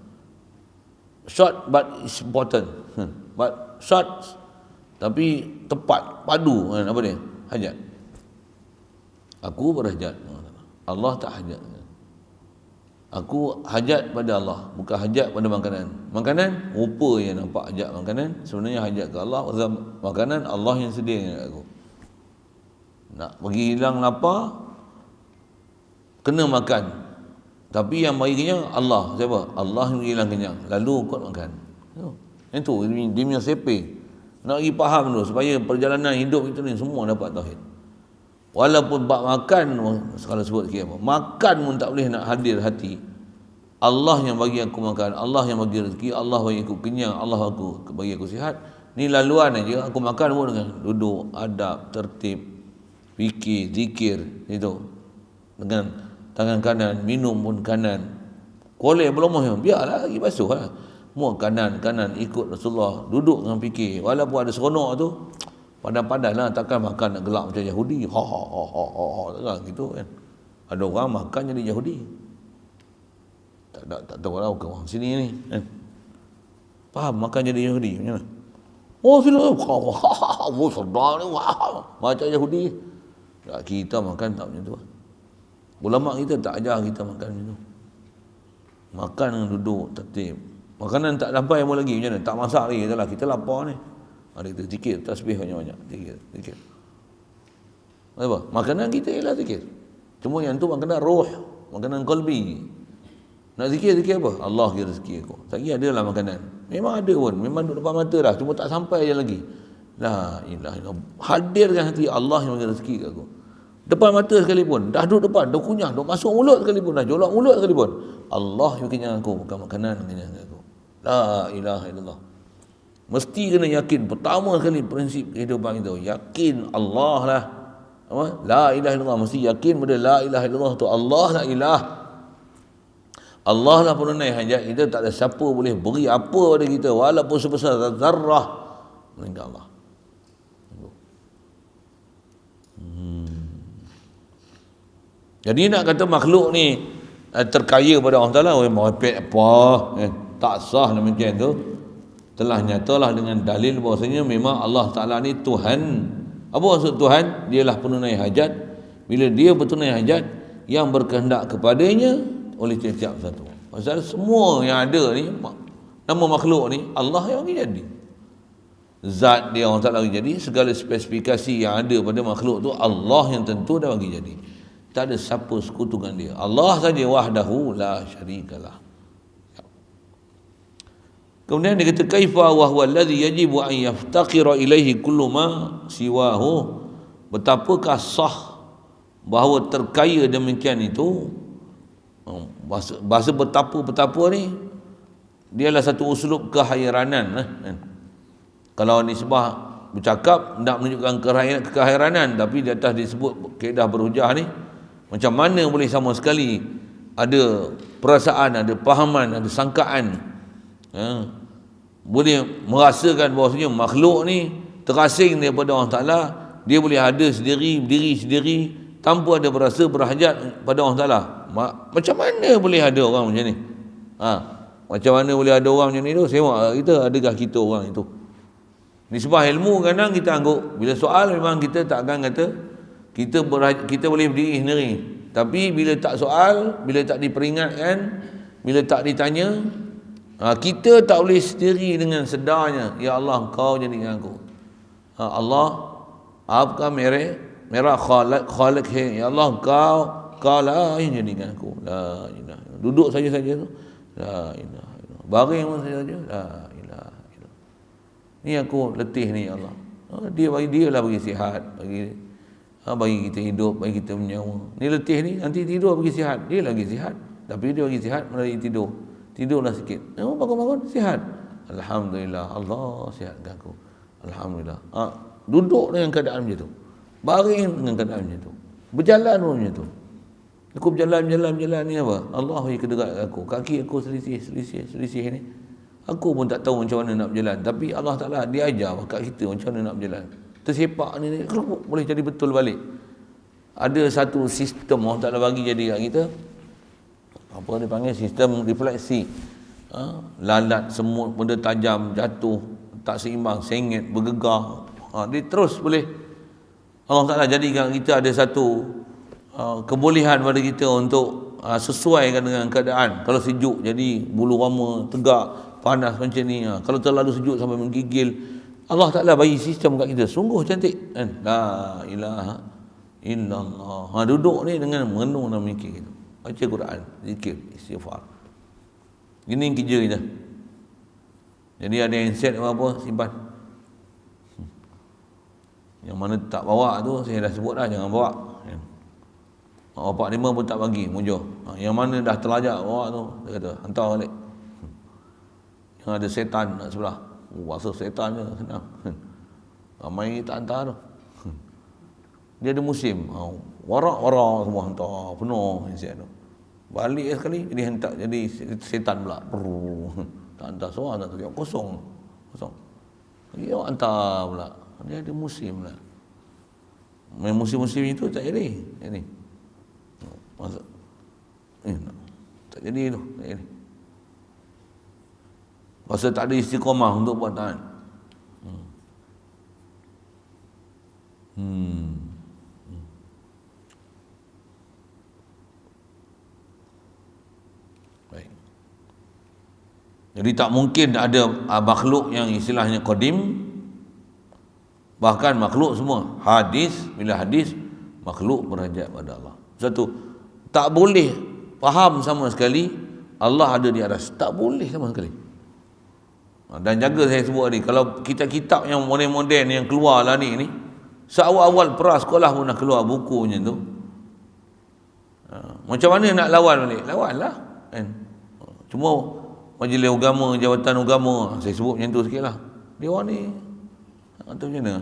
Short but it's important. But short tapi tepat, padu. Apa dia? Hajat. Aku berhajat. Allah tak hajat. Aku hajat pada Allah, bukan hajat pada makanan. Makanan rupa yang nampak hajat makanan, sebenarnya hajat ke Allah. Makanan Allah yang sedia aku. Nak bagi hilang lapar, kena makan. Tapi yang bagi kenyang Allah. Siapa? Allah yang hilang kenyang. Lalu kau makan. Itu dia punya sepe. Nak pergi faham tu supaya perjalanan hidup kita ni semua dapat tauhid. Walaupun bab makan, sekarang sebut sikit apa, makan pun tak boleh nak hadir hati. Allah yang bagi aku makan, Allah yang bagi rezeki, Allah bagi aku kenyang, Allah bagi aku sihat. Ni laluan aja. Aku makan pun dengan duduk, adab, tertib, fikir, zikir, itu. Dengan tangan kanan, minum pun kanan. Kolej belum biarlah lagi basuh lah. Semua kanan ikut Rasulullah. Duduk dengan fikir. Walaupun ada seronok tu, padan-padan lah. Takkan makan nak gelak macam Yahudi. Takkan gitu kan. Ada orang makan jadi Yahudi. Tak tahu lah orang sini ni kan. Faham makan jadi Yahudi macam mana? Oh sila. Oh sedar ni. Macam Yahudi. Tak, kita makan tak macam tu. Ulama kita tak ajar kita makan macam tu. Makan dengan duduk tertib. Makanan tak sampai pun lagi macam mana? Tak masak lagi itulah. Kita lapar ni. Ada kita zikir, tasbih banyak-banyak. Zikir. Apa? Makanan kita ialah zikir. Cuma yang tu makanan roh, makanan qalbi. Nak zikir apa? Allah kira rezeki aku. Tak kira ada lah makanan. Memang ada pun. Memang duduk depan mata dah. Cuma tak sampai je lagi. La ilaha illallah. Hadirkan hati Allah yang bagi rezeki kat aku. Depan mata sekalipun. Dah duduk depan. Dah kunyah. Dah masuk mulut sekalipun. Dah jolak mulut sekalipun. Allah yang kenyang aku. Bukan makanan kenyang aku. La ilaha illallah. Mesti kena yakin. Pertama sekali prinsip kehidupan kita. Yakin Allah lah. Apa? La ilaha illallah. Mesti yakin pada la ilaha illallah tu. Allah la ilah. Allah lah penunai hajat kita. Tak ada siapa boleh beri apa pada kita walaupun sebesar zarrah melainkan Allah. Jadi nak kata makhluk ni terkaya pada Allah Ta'ala, merepek apa, tak sah demikian tu. Telah nyatalah dengan dalil bahawasanya memang Allah Ta'ala ni Tuhan. Apa maksud Tuhan? Dialah penunai hajat. Bila dia bertunai hajat, yang berkehendak kepadanya oleh setiap satu. Pasal semua yang ada ni, nama makhluk ni, Allah yang bagi jadi. Zat dia Allah Ta'ala bagi jadi. Segala spesifikasi yang ada pada makhluk tu, Allah yang tentu dah bagi jadi. Tak ada siapa sekutu dengan dia. Allah saja wahdahu la syarikalah. Kemudian dia kata kaifa wa huwa alladhi yajibu an yaftaqira ilaihi kullu ma siwahu. Betapakah sah bahawa terkaya demikian itu. Bahasa betapa ni dialah satu uslub kehairanan. Kalau nisbah bercakap nak menunjukkan keheranan, tapi di atas disebut kaedah berhujah ni, macam mana boleh sama sekali ada perasaan, ada pahaman, ada sangkaan, boleh merasakan bahawasanya makhluk ni terasing daripada Allah Ta'ala, dia boleh ada sendiri, berdiri sendiri tanpa ada berasa berhajat pada Allah Ta'ala. Macam mana boleh ada orang macam ni? Macam mana boleh ada orang macam ni tu? Sewa kita, adakah kita orang itu? Nisbah ilmu kadang kita anggap, bila soal memang kita tak akan kata kita boleh berdiri sendiri. Tapi bila tak soal, bila tak diperingatkan, bila tak ditanya, kita tak boleh sendiri dengan sedarnya. Ya Allah, kau jadikan aku. Allah, apakah merah khalik he. Ya Allah, kau lah yang jadikan aku. La ilaha illallah. Duduk saja tu. La ilaha illallah. Baring pun saja. La ilaha illallah. Ni aku letih ni ya Allah. Dia lah bagi sihat, bagi kita hidup, bagi kita menyawa. Ni letih ni, nanti tidur bagi sihat. Dia lagi sihat. Tapi dia bagi sihat melalui tidur. Tidurlah sikit. Bangun-bangun, sihat. Alhamdulillah, Allah sihatkan aku. Alhamdulillah. Duduk dengan keadaan macam tu. Baring dengan keadaan macam tu. Berjalan pun macam tu. Aku berjalan ni apa? Allah bagi kedekat aku. Kaki aku selisih ni. Aku pun tak tahu macam mana nak berjalan. Tapi Allah Ta'ala dia ajar kat kita macam mana nak berjalan. Tersepak ni boleh jadi betul balik. Ada satu sistem Allah Ta'ala bagi jadi kat kita. Apa dia panggil? Sistem refleksi. Lalat, semut, benda tajam, jatuh, tak seimbang, sengit, bergegar. Dia terus boleh. Allah Ta'ala jadikan kita ada satu kebolehan pada kita untuk sesuaikan dengan keadaan. Kalau sejuk jadi bulu roma tegak, panas macam ni. Kalau terlalu sejuk sampai menggigil, Allah Ta'ala bagi sistem kat kita. Sungguh cantik kan? La ilaha illallah. Duduk ni dengan merenung dan mikir gitu. Baca Quran, zikir, istighfar. Ini kerja kita. Jadi ada handset apa-apa, simpan. Yang mana tak bawa tu saya dah sebut dah, jangan bawa. Mak bapak 5 pun tak bagi, mujur. Yang mana dah terlajak bawa tu, dia kata hantar balik. Yang ada setan kat sebelah. Rasa setan je, senang. Ramai tak hantar tu. Dia ada musim. Warak-warak semua hantar, penuh handset tu. Balik sekali, dia hantar jadi setan pula. Tak hantar seorang, tak tengok kosong. Dia hantar pula. Dia ada musim pula. Main musim-musim itu tak jadi. Ini. Masa tak jadi tu, tak jadi. Pasal tak ada istiqamah untuk buat taat. Baik. Jadi tak mungkin ada makhluk yang istilahnya qadim. Bahkan makhluk semua. Bila hadis, makhluk berhajat pada Allah. Satu, tak boleh faham sama sekali Allah ada di atas. Tak boleh sama sekali. Dan jaga saya sebut tadi, kalau kitab-kitab yang moden-moden yang keluar lah ni seawal-awal pra-sekolah pun dah keluar buku macam tu. Macam mana nak lawan balik? Lawanlah kan. Cuma majlis agama, jabatan agama, saya sebut macam tu sikit lah. Dia orang ni atau macam mana?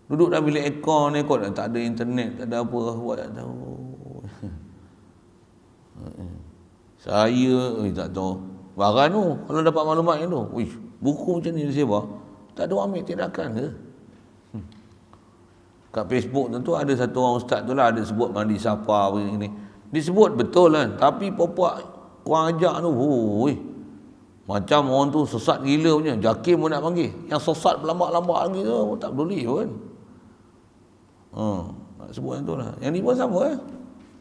Duduk dalam bilik aircon tak ada internet, tak ada apa, buat tak tahu. Saya tak tahu. Barang tu, kalau dapat maklumat yang tu, buku macam ni disebar, tak ada orang ambil tindakan ke? Kat Facebook tentu ada satu orang ustaz tu lah, ada sebut mandi siapa ni. Disebut betul kan, tapi popak kurang ajak tu, macam orang tu sesat gila punya. Jakim pun nak panggil. Yang sesat berlambak-lambak lagi tu tak peduli pun. Nak sebut yang tu lah. Yang ni pun sama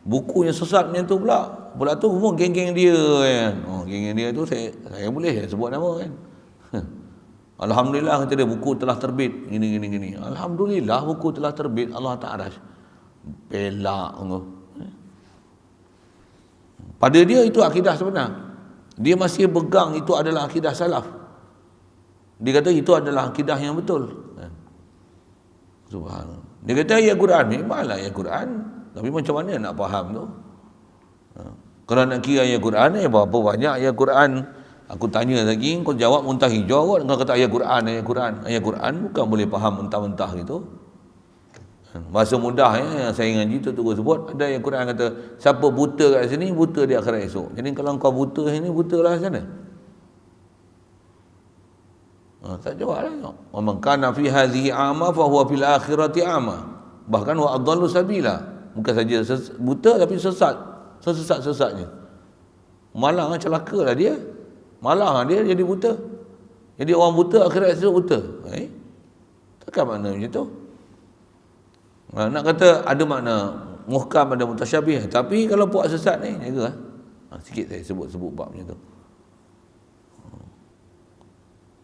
buku yang sesat macam tu pula. Pula tu semua geng-geng dia kan. Geng-geng dia tu saya boleh sebut nama kan. Alhamdulillah kata dia, buku telah terbit gini. Alhamdulillah buku telah terbit. Allah Ta'ala pelak tu. Pada dia itu akidah sebenar. Dia masih pegang itu adalah akidah salaf. Dia kata itu adalah akidah yang betul. Subhanallah. Dia kata ayat Quran, memanglah ayat Quran, tapi macam mana nak faham tu? Kalau nak kira ayat Quran, berapa banyak ayat Quran? Aku tanya lagi, kau jawab muntah hijau kot. Kau kata ayat Quran. Ayat Quran bukan boleh faham mentah-mentah gitu. Bahasa mudah yang saya ngaji tu sebut, ada ayat Quran kata siapa buta kat sini, buta di akhirat esok. Jadi kalau kau buta sini, butalah sana. Tak jawab lah. Wa man kana fi hadhihi a'ma fa huwa fil akhirati a'ma. Bahkan wa adallu sabila. Bukan saja buta tapi sesat. Sesat-sesatnya. Malang celakalah dia. Malang dia jadi buta. Jadi orang buta akhirat esok buta. Takkan makna macam tu? Nak kata ada makna muhkam, ada mutasyabih, tapi kalau buat sesat ni jaga sikit saya sebut bab macam tu.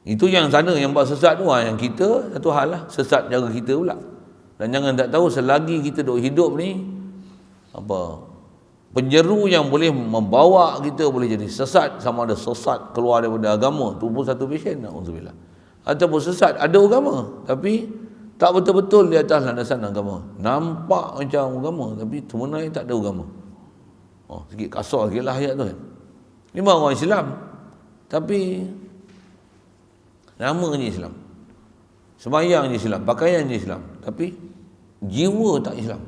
Itu yang sana yang buat sesat tu, yang kita satu hal lah, sesat cara kita pula. Dan jangan tak tahu selagi kita duk hidup ni, penjeru yang boleh membawa kita boleh jadi sesat, sama ada sesat keluar daripada agama, tu pun satu vision. Alhamdulillah. ataupun sesat. Ada agama tapi tak betul-betul di atas landasan agama. Nampak macam agama tapi sebenarnya tak ada agama. Sikit kasar sikit lah ayat tu kan. Memang orang Islam tapi namanya Islam, sembahyang je Islam, pakaian je Islam, tapi jiwa tak Islam.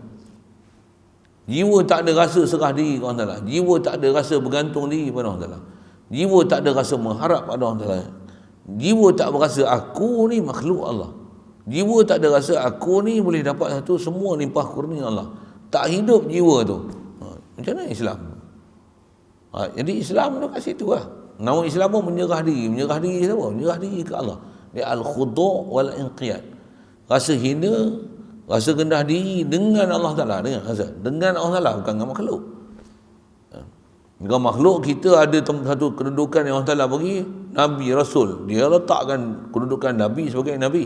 Jiwa tak ada rasa serah diri kepada Allah Ta'ala. Jiwa tak ada rasa bergantung diri kepada Allah Ta'ala. Jiwa tak ada rasa mengharap pada Allah Ta'ala. Jiwa tak berasa aku ni makhluk Allah. Jiwa tak ada rasa aku ni boleh dapat satu semua limpah kurnia Allah. Tak hidup jiwa tu. Macam mana Islam? Jadi Islam tu kat situ lah. Nama Islam pun menyerah diri. Menyerah diri siapa? Menyerah diri ke Allah. Dia al-khudu' wal-inqiyad. Rasa hina, rasa rendah diri dengan Allah Ta'ala. Dengan Allah Ta'ala, bukan dengan makhluk. Dengan makhluk kita ada satu kedudukan yang Allah Ta'ala bagi, Nabi, Rasul. Dia letakkan kedudukan Nabi sebagai Nabi.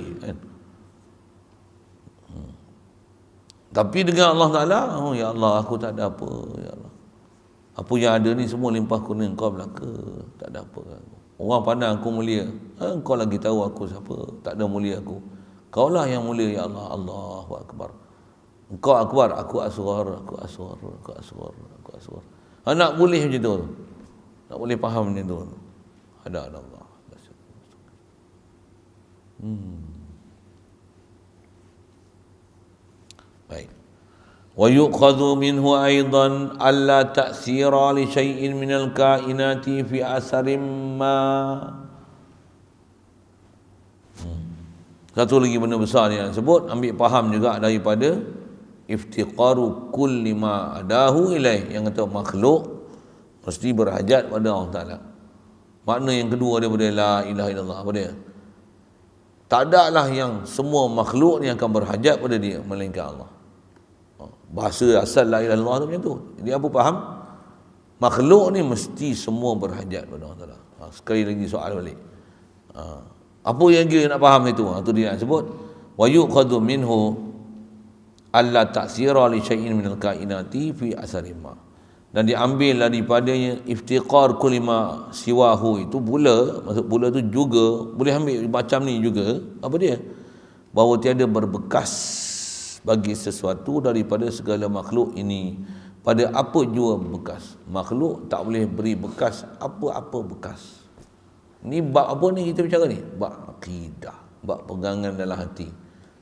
Tapi dengan Allah Ta'ala, ya Allah, aku tak ada apa, ya Allah. Apa yang ada ni semua limpah kurnia Engkau belaka. Tak ada apa. Orang pandang aku mulia. Engkau lagi tahu aku siapa. Tak ada mulia aku. Kaulah yang mulia, ya Allah. Allahu Akbar. Engkau akbar, aku asghar, aku asghar, aku asghar, aku asghar. Nak boleh macam tu. Nak boleh faham macam tu. Ada Allah. Baik. Wa yu'khadhu minhu aidan alla ta'sira li syai'in minal kainati fi asarin ma. Satu lagi benda besar yang sebut, ambil faham juga daripada iftiqaru kulli ma adahu ilaih, yang kata makhluk mesti berhajat pada Allah Ta'ala. Makna yang kedua daripada la ilaha illallah apa dia? Tak ada lah yang semua makhluk ni akan berhajat pada dia melainkan Allah. Bahasa asal la ilaha illallah tu macam tu. Jadi apa faham? Makhluk ni mesti semua berhajat pada Allah Ta'ala. Sekali lagi soal balik. Apa yang dia nak faham itu? Itu dia nak sebut. Wa yuqadu minhu alla ta'sira li syai'in minal kainati fi asarima. Dan diambil daripadanya iftiqar kulima siwahu, itu pula, maksud pula tu juga boleh ambil macam ni juga. Apa dia? Bahawa tiada berbekas bagi sesuatu daripada segala makhluk ini pada apa jua bekas. Makhluk tak boleh beri bekas apa-apa bekas. Ni bab apa ni kita bicara ni? Bab akidah, bab pegangan dalam hati,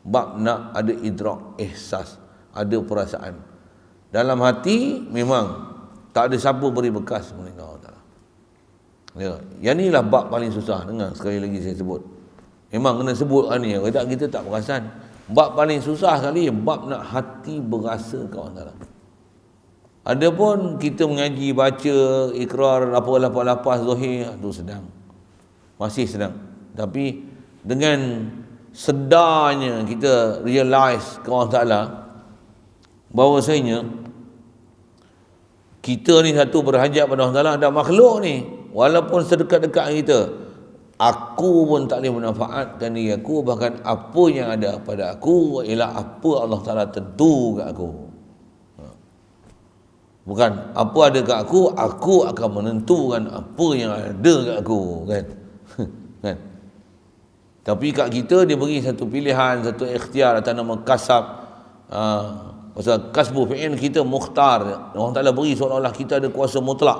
bab nak ada idrak, ihsas, ada perasaan. Dalam hati memang tak ada siapa beri bekas melainkan Allah Ta'ala. Ya, yang inilah bab paling susah. Dengar sekali lagi saya sebut. Memang kena sebut ni, kalau kita tak perasan. Bab paling susah sekali, bab nak hati berasa ke Allah Ta'ala. Adapun kita mengaji, baca, ikrar, lapar-lapar zahir, itu sedang. Masih sedang. Tapi dengan sedarnya kita realize ke Allah Ta'ala bahawasanya kita ni satu berhajat pada Allah Ta'ala. Ada makhluk ni walaupun sedekat-dekat kita, aku pun tak boleh memanfaatkan diri aku. Bahkan apa yang ada pada aku ialah apa Allah Ta'ala tentu kat aku. Bukan apa ada kat aku akan menentukan apa yang ada kat aku, kan? Kan? Tapi kat kita dia beri satu pilihan, satu ikhtiar atas nama kasab. Pasal kasbu fi'il kita mukhtar. Allah Ta'ala beri seolah-olah kita ada kuasa mutlak.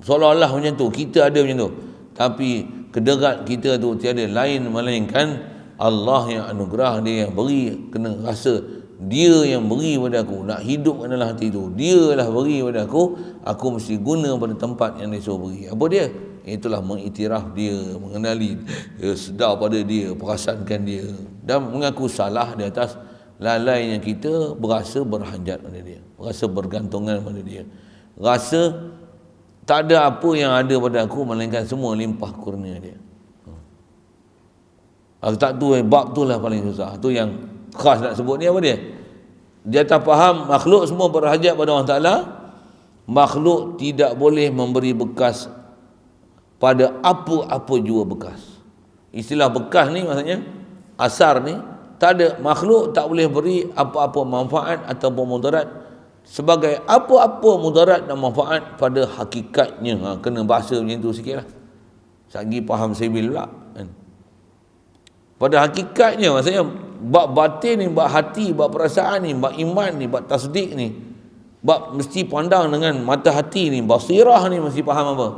Seolah-olah macam tu, kita ada macam tu. Tapi kederat kita tu tiada lain melainkan Allah yang anugerah, dia yang beri. Kena rasa dia yang beri pada aku. Nak hidup adalah hati tu, dia lah beri pada aku. Aku mesti guna pada tempat yang dia suruh beri. Apa dia? Itulah mengiktiraf dia, mengenali dia, sedar pada dia, perasaankan dia, dan mengaku salah di atas lalainya kita berasa berhajat pada dia, berasa bergantungan pada dia, rasa tak ada apa yang ada pada aku melainkan semua limpah kurnia dia. Tak tu, bab tu lah paling susah. Tu yang khas nak sebut ni apa dia? Dia tak faham makhluk semua berhajat pada Allah Ta'ala. Makhluk tidak boleh memberi bekas pada apa-apa jua bekas. Istilah bekas ni maksudnya asar ni, tak ada makhluk tak boleh beri apa-apa manfaat ataupun mudarat sebagai apa-apa mudarat dan manfaat pada hakikatnya. Kena bahasa macam tu sikit lah. Sagi faham sibil pula, kan? Pada hakikatnya maksudnya bab batin ni, bab hati, bab perasaan ni, bab iman ni, bab tasdik ni, bab mesti pandang dengan mata hati ni, basirah ni mesti faham apa?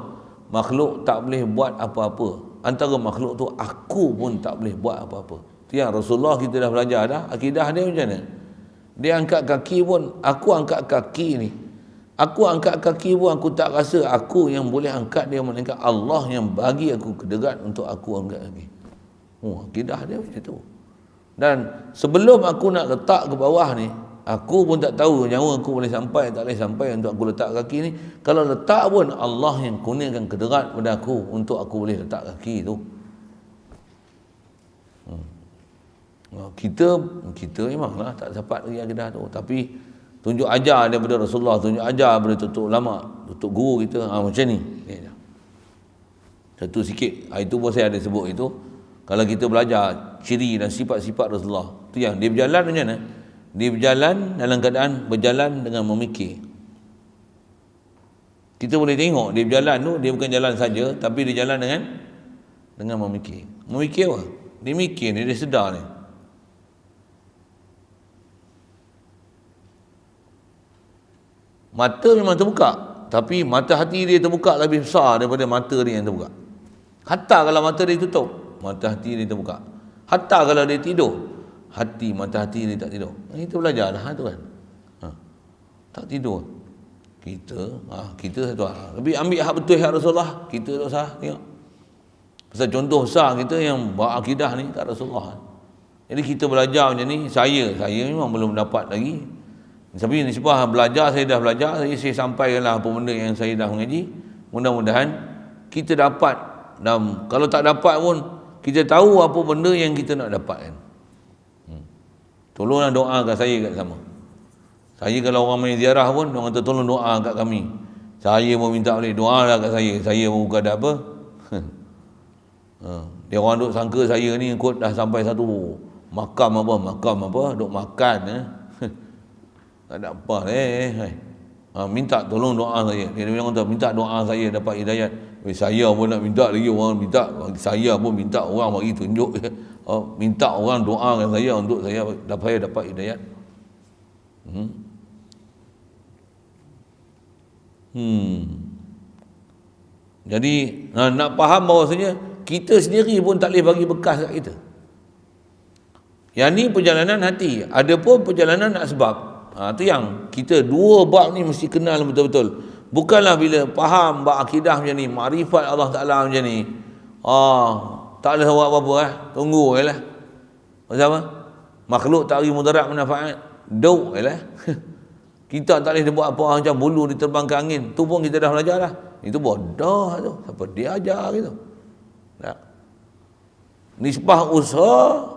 Makhluk tak boleh buat apa-apa. Antara makhluk tu aku pun tak boleh buat apa-apa. Tu yang Rasulullah kita dah belajar dah. Akidah dia macam mana? Dia angkat kaki pun, aku angkat kaki ni. Aku angkat kaki pun aku tak rasa aku yang boleh angkat dia, melainkan Allah yang bagi aku kedegat untuk aku angkat kaki. Akidah dia macam tu. Dan sebelum aku nak letak ke bawah ni, aku pun tak tahu nyawa aku boleh sampai tak boleh sampai untuk aku letak kaki ni. Kalau letak pun Allah yang kurniakan kedegat pada aku untuk aku boleh letak kaki tu. Kita memanglah tak dapat lagi akidah tu, tapi tunjuk ajar daripada Rasulullah, tunjuk ajar daripada tutup ulama, tutup guru kita, macam ni. Satu sikit, itu pun saya ada sebut itu. Kalau kita belajar ciri dan sifat-sifat Rasulullah, tu yang dia berjalan macam mana? Dia berjalan dalam keadaan berjalan dengan memikir. Kita boleh tengok dia berjalan tu, dia bukan jalan saja, tapi dia jalan dengan memikir. Memikir apa? Dia mikir ni, dia sedar ni. Mata memang terbuka, tapi mata hati dia terbuka lebih besar daripada mata dia yang terbuka. Hatta kalau mata dia tutup, mata hati dia terbuka. Hatta kalau dia tidur, mata hati dia tak tidur. Kita belajar dah tu kan. Tak tidur. Kita satu hal. Tapi ambil hak betul hak Rasulullah, kita tak salah tengok. Pasal contoh besar kita yang berakidah ni kat Rasulullah. Jadi kita belajar macam ni, saya memang belum dapat lagi. Tapi nisbah belajar, saya dah belajar, saya sampaikanlah apa benda yang saya dah mengaji. Mudah-mudahan kita dapat, dan kalau tak dapat pun kita tahu apa benda yang kita nak dapatkan. Tolonglah doakan saya kat sama. Saya kalau orang main ziarah pun, orang kata tolong doa kat kami. Saya pun minta balik, doalah kat saya. Saya pun bukan ada apa. Dia orang duk sangka saya ni kot dah sampai satu makam apa, duk makan. Tak ada apa minta tolong doa saya. Dia bilang kata minta doa saya dapat hidayat. Saya pun nak minta lagi, orang minta, saya pun minta orang bagi tunjuk. Minta orang doakan saya untuk saya dapat hidayat. Jadi nak faham bahawasanya kita sendiri pun tak boleh bagi bekas kat kita. Yang ni perjalanan hati. Ada pun perjalanan nak sebab. Itu yang kita dua bab ni mesti kenal betul-betul. Bukanlah bila faham bab akidah macam ni, makrifat Allah Ta'ala macam ni, tak boleh buat apa-apa tunggu je lah. Pasal apa? Makhluk tak bagi mudarat manfaat, duk je lah. Kita tak boleh buat apa macam bulu diterbang ke angin. Tu pun kita dah belajar dah. Itu bodoh tu. Siapa dia ajar gitu. Tak. Nisbah usaha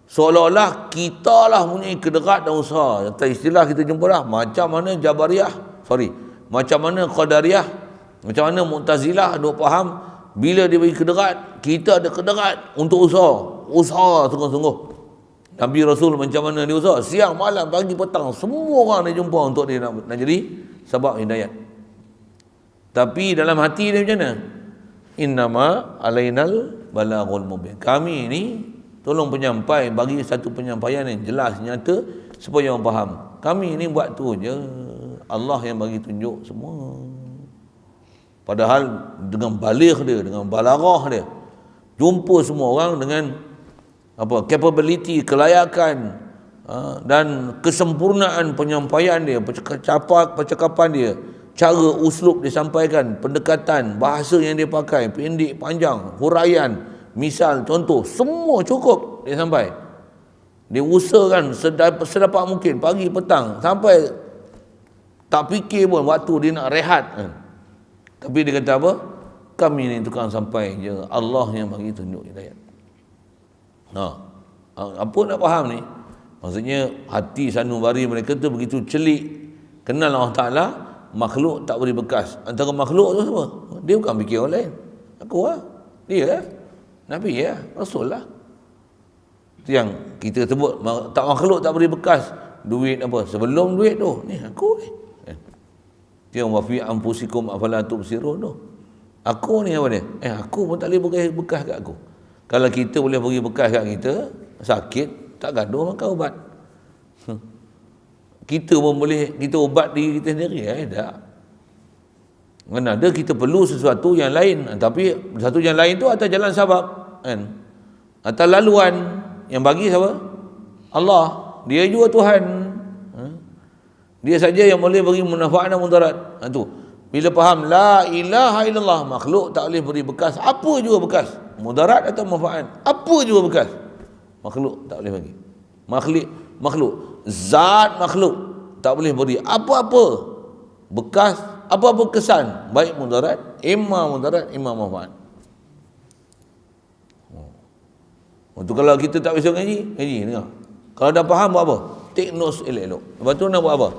seolah-olah kita lah punya kederat dan usaha. Kata istilah kita jumpa lah, macam mana macam mana Qadariyah, macam mana Mu'tazilah duk faham bila dia bagi kederat, kita ada kederat untuk usaha sungguh-sungguh. Nabi Rasul macam mana dia usaha, siang malam pagi petang semua orang dia jumpa untuk dia nak jadi sebab hidayat. Tapi dalam hati dia macam mana? Innama alainal balaghul mubin. Kami ni tolong penyampai, bagi satu penyampaian yang jelas, nyata, supaya orang faham. Kami ni buat tu je. Allah yang bagi tunjuk semua. Padahal dengan baligh dia, dengan balaghah dia, jumpa semua orang dengan capability, kelayakan dan kesempurnaan penyampaian dia, percakapan dia, cara uslub dia sampaikan, pendekatan, bahasa yang dia pakai, pendek, panjang, huraian, misal, contoh, semua cukup dia sampai. Dia usahakan sedapat mungkin, pagi, petang, sampai tak fikir pun waktu dia nak rehat. Tapi dia kata apa? Kami ni tukang sampai je, Allah yang bagi tunjuk hidayat. Apa nak faham ni? Maksudnya hati sanubari mereka tu begitu celik, kenal Allah Ta'ala, makhluk tak beri bekas. Antara makhluk tu siapa? Dia bukan fikir orang lain. Aku lah. Dia lah. Nabi ya, Rasul lah. Itu yang kita sebut, tak makhluk tak beri bekas. Duit apa? Sebelum duit tu, ni aku ni. Itu yang wafi anfusikum afala tubsirun tu. Aku ni apa dia? Aku pun tak boleh bekas kat aku. Kalau kita boleh beri bekas kat kita, sakit, tak gaduh makan ubat. Kita pun boleh, kita ubat diri kita sendiri, tak. Mana ada kita perlu sesuatu yang lain, tapi satu yang lain tu atas jalan sabab, kan? Atas laluan yang bagi siapa? Allah. Dia juga Tuhan. Dia saja yang boleh beri manfaat dan mudarat. Tu. Bila faham la ilaha illallah, makhluk tak boleh beri bekas apa juga bekas, mudarat atau manfaat, apa juga bekas, makhluk tak boleh bagi. Makhluk zat makhluk tak boleh beri apa-apa bekas, apa-apa kesan, baik mudarat, imma manfaat. Itu kalau kita tak bisa ngaji dengar. Kalau dah faham buat apa? Take notes elok-elok. Lepas tu nak buat apa?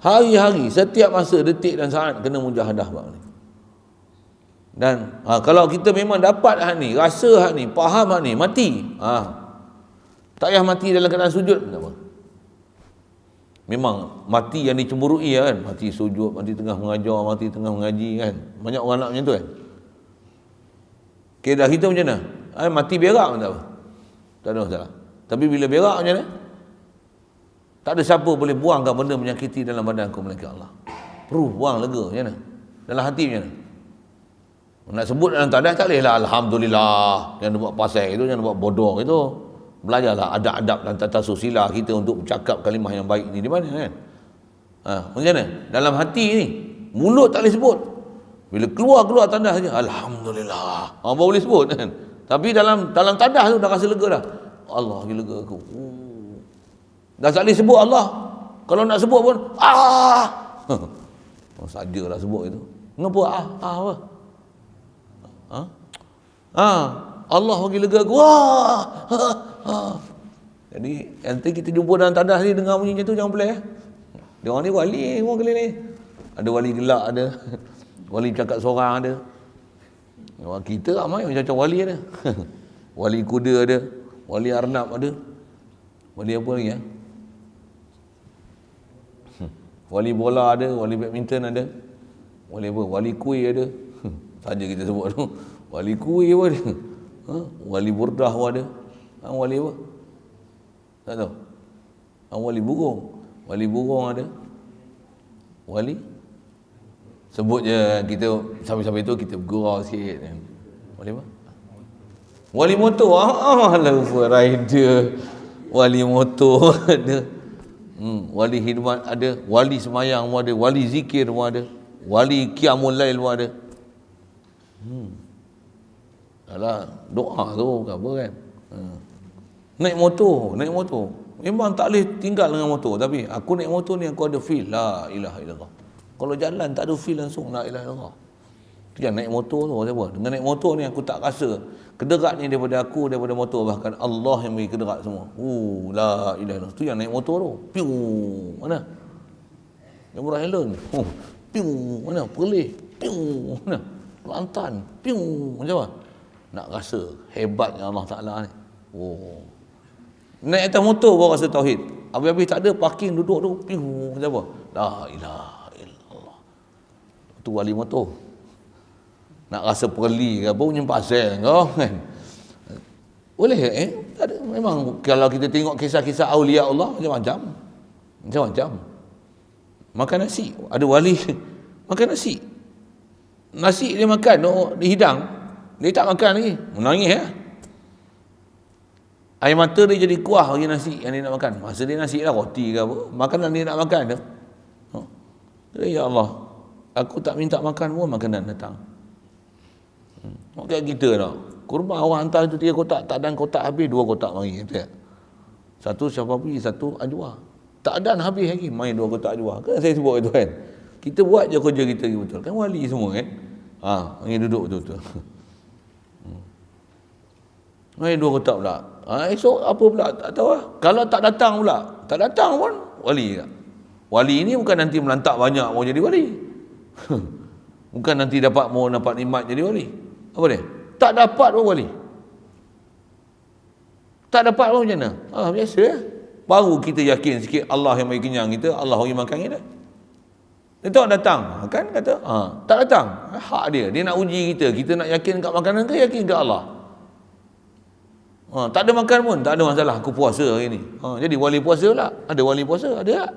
Hari-hari, setiap masa, detik dan saat kena mujahadah buat ni. Dan kalau kita memang dapat hak ni, rasa hak ni, faham hak ni, mati. Tak payah mati dalam keadaan sujud, tak apa. Memang mati yang dicemburui kan, mati sujud, mati tengah mengajar, mati tengah mengaji kan. Banyak orang nak macam tu kan. Keadaan kita macam mana? Mati berak pun tak apa. Tak ada masalah. Tapi bila berak macam mana? Tak ada siapa boleh buangkan benda menyakiti dalam badan kau melainkan Allah. Perlu buang lega macam mana? Dalam hati macam mana? Nak sebut dalam tadah tak boleh lah alhamdulillah. Jangan buat pasal itu, jangan buat bodoh itu. Belajarlah adab-adab dan tata susila kita untuk bercakap kalimah yang baik ni di mana kan? Macam mana? Dalam hati ni, mulut tak boleh sebut. Bila keluar tadah saja alhamdulillah. Baru boleh sebut kan? Tapi dalam tadah tu dah rasa lega dah. Allah bagi lega aku. Dah tak boleh sebut Allah. Kalau nak sebut pun sajalah sebut itu. Kenapa apa? Allah bagi lega aku. Jadi nanti kita jumpa dalam tadah ni dengar bunyi macam tu jangan pelik. Dia orang ni wali semua kali ni. Ada wali gelak ada. Wali cakap seorang ada. Orang kita ramai macam wali ada. Wali kuda ada. Wali arnab ada. Wali apa lagi ya? Wali bola ada, wali badminton ada. Wali apa? Wali kuih ada. Saja kita sebut tu. Wali kuih apa ada? Wali burdah pun ada. Wali apa? Tak tahu. Wali burung. Wali burung ada. Wali sebut je kita sampai-sampai tu kita bergurau sikit kan. Wali apa? Wali motor. Lupa rider. Wali motor ada. Wali khidmat ada, wali semayang pun ada, wali zikir pun ada, wali qiyamul lail pun ada. Alah, doa tu apa kan. Naik motor memang tak boleh tinggal dengan motor, tapi aku naik motor ni aku ada feel la ilaha illallah. Kalau jalan tak ada feel langsung la ilaha illallah. Tu yang naik motor tu siapa? Dengan naik motor ni aku tak rasa kederat ni daripada aku, daripada motor, bahkan Allah yang bagi kederat semua. La ilaha illallah. Tu yang naik motor tu. Piu, mana? Yang murah Helen. Piu, mana? Perlih. Piu, mana? Kelantan. Piu, macam mana? Nak rasa hebatnya Allah Ta'ala ni. Naik atas motor baru rasa tauhid. Habis-habis tak ada parking duduk tu. Piu, macam apa? La ilaha illallah. Tu wali motor. Nak rasa perli ke apa punya pasal kau kan. Boleh tak ada. Memang kalau kita tengok kisah-kisah aulia Allah macam-macam. Makan nasi, ada wali makan nasi. Nasi dia makan dihidang, dia tak makan lagi, menangis ya. Air mata dia jadi kuah bagi nasi yang dia nak makan. Masa dia nasi lah roti ke apa, makanan dia nak makan tu. Ya Allah, aku tak minta makan pun makanan datang. Kayak kita tak. Kurma orang hantar itu 3 kotak, tak dan kotak habis 2 kotak mari kata. Satu Syafawi, satu Ajwa. Tak dan habis lagi main 2 kotak Ajwa. Kan saya sebut itu kan. Kita buat je kerja kita betul. Kan wali semua kan. Mari duduk betul-betul. Main 2 kotak pula. Esok apa pula tak tahu lah. Kalau tak datang pula, tak datang pun wali tak. Wali ni bukan nanti melantak banyak mau jadi wali. Bukan nanti mau dapat nikmat jadi wali. Apa dia? Tak dapat pun wali. Tak dapat pun macam mana? Biasa ya. Baru kita yakin sikit Allah yang bagi kenyang kita, Allah bagi makan kita. Dia tak datang. Kan kata, tak datang. Hak dia. Dia nak uji kita. Kita nak yakin kat makanan ke yakin kat Allah? Tak ada makan pun, tak ada masalah, aku puasa hari ni. Jadi wali puasa lah. Ada wali puasa, ada tak?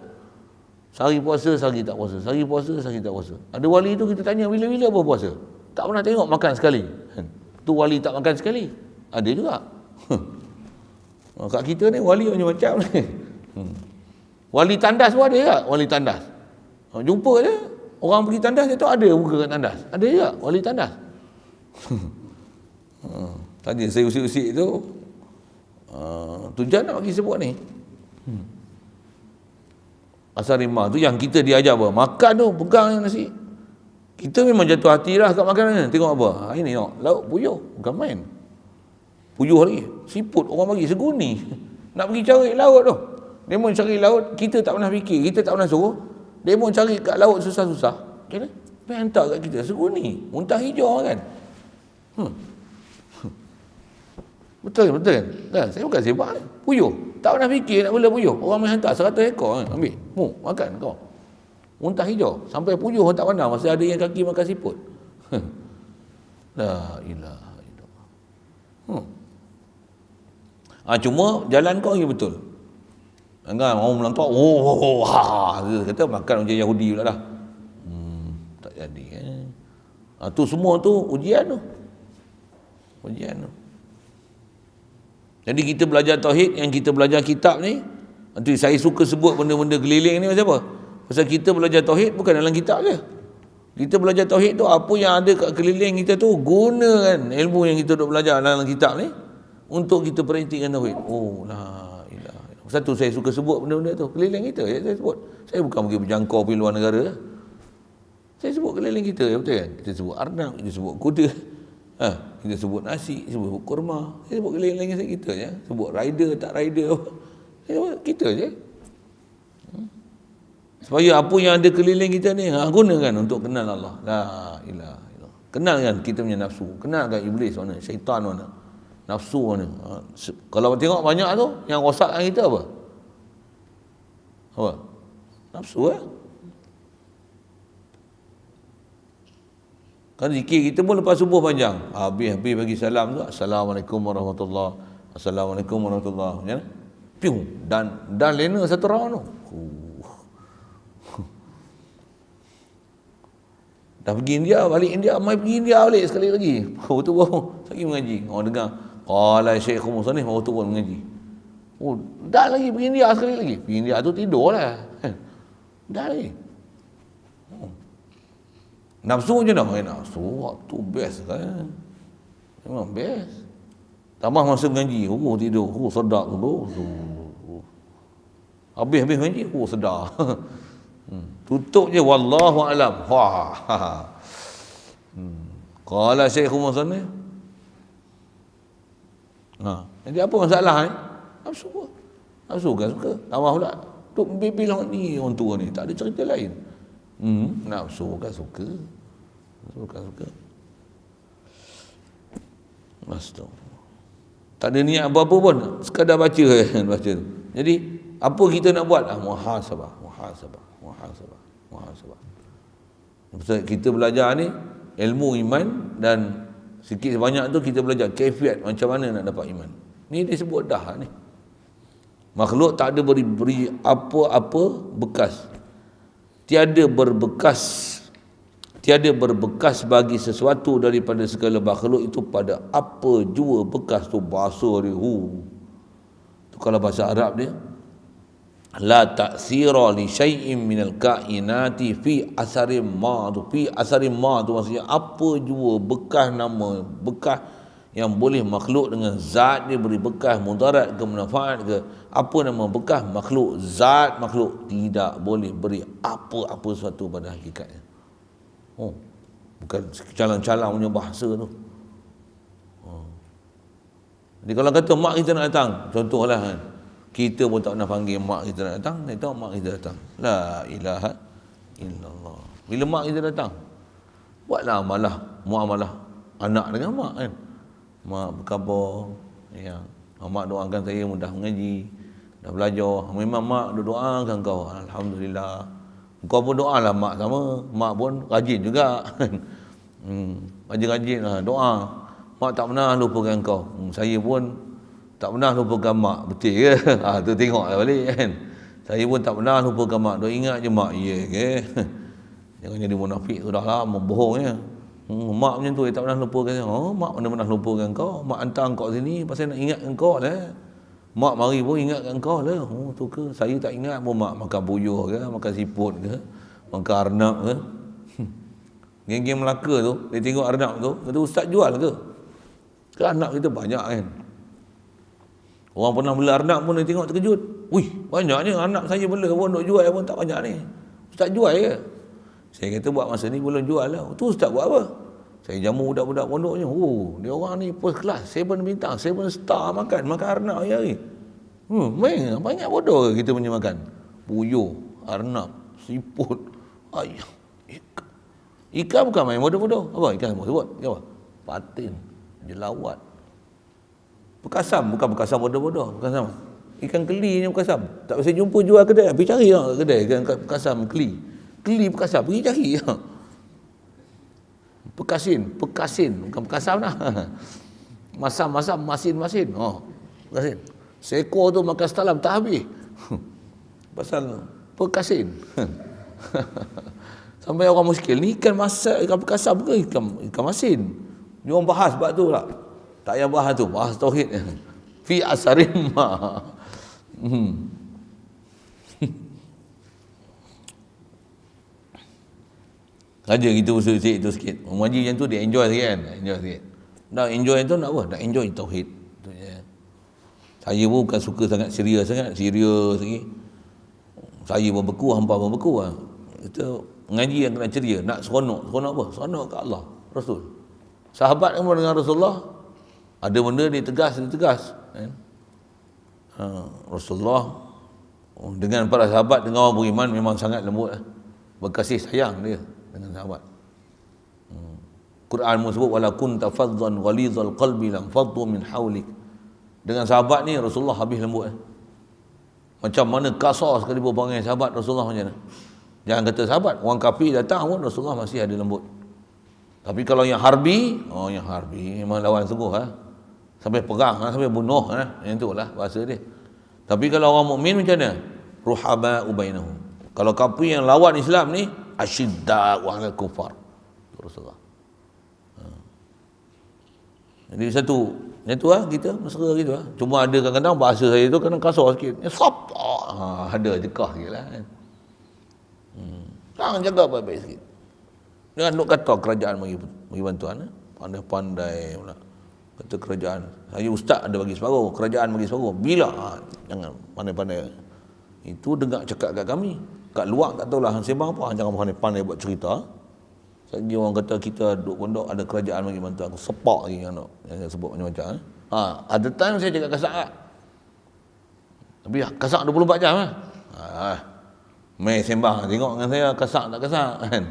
Sehari puasa, sehari tak puasa. Sehari puasa, sehari tak puasa. Ada wali tu kita tanya bila-bila berpuasa. Tak pernah tengok makan sekali. Tu wali tak makan sekali. Ada juga. Kat kita ni wali macam-macam ni. Wali tandas pun ada tak? Wali tandas. Jumpa je. Orang pergi tandas, dia tahu ada muka kat tandas. Ada juga wali tandas. Tadi saya usik-usik tu, tujuan nak bagi sebut ni. Asal rimah tu yang kita diajar apa? Makan tu, pegang nasi. Kita memang jatuh hati lah kat makanan ni. Tengok apa? Ini tengok, lauk puyuh. Bukan main. Puyuh lagi. Siput orang bagi seguni. Nak pergi cari laut tu. Dia pun cari laut, kita tak pernah fikir, kita tak pernah suruh. Dia pun cari kat laut susah-susah. Kena? Dia hantar kat kita seguni. Muntah hijau kan? Betul kan? Saya bukan sebab ni. Puyuh. Tak pernah fikir nak bela puyuh. Orang main hantar 100 ekor kan? Ambil. Makan kau. Muntah hijau. Sampai puyuh orang tak pandang. Masa ada yang kaki makan siput. La ilaha illallah. Cuma jalan kau lagi betul. Kan orang melantak. Dia kata makan macam Yahudi pula dah. Tak jadi kan. Tu semua tu ujian tu. Jadi kita belajar tauhid, yang kita belajar kitab ni, nanti saya suka sebut benda-benda keliling ni pasal apa? Pasal kita belajar tauhid bukan dalam kitab je. Kita belajar tauhid tu, apa yang ada kat keliling kita tu, gunakan ilmu yang kita duk belajar dalam kitab ni untuk kita praktikkan tauhid. La ilaha illallah. Satu saya suka sebut benda-benda tu, keliling kita ya, saya sebut. Saya bukan pergi berjangkau pergi luar negara. Saya sebut keliling kita, ya, betul kan? Kita sebut arnab, kita sebut kuda. Kita sebut nasi, sebut kurma. Saya sebut keliling kita je. Sebut rider tak rider. Kita je. Supaya apa yang ada keliling kita ni gunakan untuk kenal Allah. La ilaha illallah. Kenalkan kita punya nafsu. Kenalkan iblis mana, syaitan mana, nafsu mana. Kalau tengok banyak tu, yang rosakkan kita apa? Nafsu Kan zikir kita pun lepas subuh panjang. Habis bagi salam tu, Assalamualaikum warahmatullahi wabarakatuh. Assalamualaikum warahmatullahi wabarakatuh. Piu dan lena satu round tu. Dah pergi India, balik India, mai pergi India balik sekali lagi. Baru tu lagi mengaji. Orang dengar, qala Syekh Musa ni baru tu mengaji. Dah lagi pergi India sekali lagi. Pergi India tu tidurlah. Dah lagi. Nafsu je dah main nafsu. Waktu best kan. Memang best. Tambah masa mengaji. Tidur. Sedap tu. Habis mengaji. Sedap. Tutup je. Wallahu alam. Qala Syekh Musa ni. Jadi apa masalah ni? Nafsu kan suka. Tambah pula. Tuk bilang ni orang tua ni. Tak ada cerita lain. Nafsu kan suka. Suka. Astagfirullah. Tak ada niat apa-apa pun, sekadar baca baca. Jadi apa kita nak buat? Muhasabah. Kita belajar ni ilmu iman, dan sikit sebanyak tu kita belajar kaifiat macam mana nak dapat iman. Ni disebut dah ni. Makhluk tak ada beri apa-apa bekas. Tiada berbekas bagi sesuatu daripada segala makhluk itu pada apa jua bekas tu bahasa dia. Tu kalau bahasa Arab dia, la ta'sira li syai'in minal kainati fi asarim ma tu. Fi asarim ma tu maksudnya apa jua bekas nama, bekas yang boleh makhluk dengan zat dia beri bekas mudarat ke manfaat ke, apa nama bekas makhluk, zat makhluk tidak boleh beri apa-apa sesuatu pada hakikatnya. Bukan calang-calang punya bahasa tu. Jadi kalau kata mak kita nak datang, contohlah kan, kita pun tak pernah panggil mak kita nak datang, nak tahu mak kita datang. La ilaha illallah. Bila mak kita datang, buatlah muamalah anak dengan mak kan. Mak berkhabar, ya, mak doakan saya mudah mengaji, dah belajar. Memang mak doakan kau, alhamdulillah. Kau pun doalah mak sama. Mak pun rajin juga. Rajin-rajin lah doa. Mak tak pernah lupakan kau. Saya pun Tak pernah lupakan mak, betul ke? Tu tengoklah balik kan. Saya pun tak pernah lupakan mak. Duk ingat je mak, ya ke? Jangan jadi munafik sudahlah, membohong ya. Mak macam tu, tak pernah lupakan. Mak mana pernah lupakan kau? Mak hantar kau sini pasal nak ingat kau lah. Mak mari pun ingatkan kau lah. Tu ke? Saya tak ingat pun mak makan buyuh ke, makan siput ke, makan arnab ke. Geng-geng Melaka tu, dia tengok arnab tu, kata ustaz jual ke? Kan arnab kita banyak kan. Orang pernah bela arnab pun dia tengok terkejut. Wih, banyaknya arnab saya bela pun nak jual pun tak banyak ni. Ustaz jual ke? Saya kata buat masa ni belum jual lah. Tu ustaz buat apa? Saya jamu budak-budak pondoknya. Dia orang ni first class, 7 bintang, 7 star makan arnab hari-hari. Main banyak bodoh kita punya makan. Buyuh, arnab, siput, ayam, ikan. Ikan bukan main bodoh-bodoh. Apa ikan sebut? Ikan apa? Patin, jelawat. Bekasam, bukan bekasam bodoh-bodoh. Bekasam. Ikan keli ni bekasam. Tak bisa jumpa jual kedai. Pergi cari lah kedai ikan bekasam keli. Keli bekasam, pergi cari lah. Pekasin, bukan bekasam lah. Masam, masin. Pekasin. Seekor tu makan setalam tak habis. Pasal pekasin. Sampai orang muskil, ni ikan masak, ikan bekasam ke ikan masin? Dia orang bahas sebab tu lah. Tak payah bahas tu, bahas tauhid. Fi asarim ma. Saja kita usul itu sikit. Mengaji macam tu dia enjoy sikit kan? Enjoy sikit. Nak enjoy tu nak apa? Nak enjoy tauhid. Tu je. Saya pun bukan suka sangat serius lagi. Saya pun beku, hampa pun beku lah. Kita mengaji yang kena ceria, nak seronok. Seronok apa? Seronok ke Allah, Rasul. Sahabat kamu dengan Rasulullah, ada benda dia tegas. Kan? Rasulullah dengan para sahabat, dengan orang beriman memang sangat lembut. Berkasih sayang dia dengan sahabat. Quran mu sebut wala kunta faddan ghalidhal qalbi lam faddu min hawlik. Dengan sahabat ni Rasulullah habis lembut. Macam mana kasar sekali berperangai sahabat Rasulullah macam mana. Jangan kata sahabat, orang kafir datang pun Rasulullah masih ada lembut. Tapi kalau yang harbi, yang harbi memang lawan sungguh sampai perang, sampai bunuh yang itulah bahasa dia. Tapi kalau orang mukmin macam mana? Ruhaba ubainahum. Kalau kafir yang lawan Islam ni asyidda wa alal kufar. Rasulullah. Jadi satu kita mesra gitu Cuma ada kadang-kadang bahasa saya tu kadang kasar sikit. Sop. Ada jekah sikitlah kan. Jangan jaga baik-baik sikit. Jangan nak kata kerajaan bagi bantuan. Pandai-pandai pula. Kata kerajaan. Saya ustaz ada bagi separuh. Kerajaan bagi separuh. Bila? Jangan pandai-pandai. Itu dengar cakap kat kami. Kat luar tak tahulah sembang apa. Jangan pandai-pandai buat cerita. Saja orang kata kita duduk pondok ada kerajaan bagi bantuan. Aku sepak lagi yang sebut macam-macam. Ada time saya cakap kasak lah. Tapi kasak 24 jam lah. Mai sembang tengok dengan saya kasak tak kasak kan.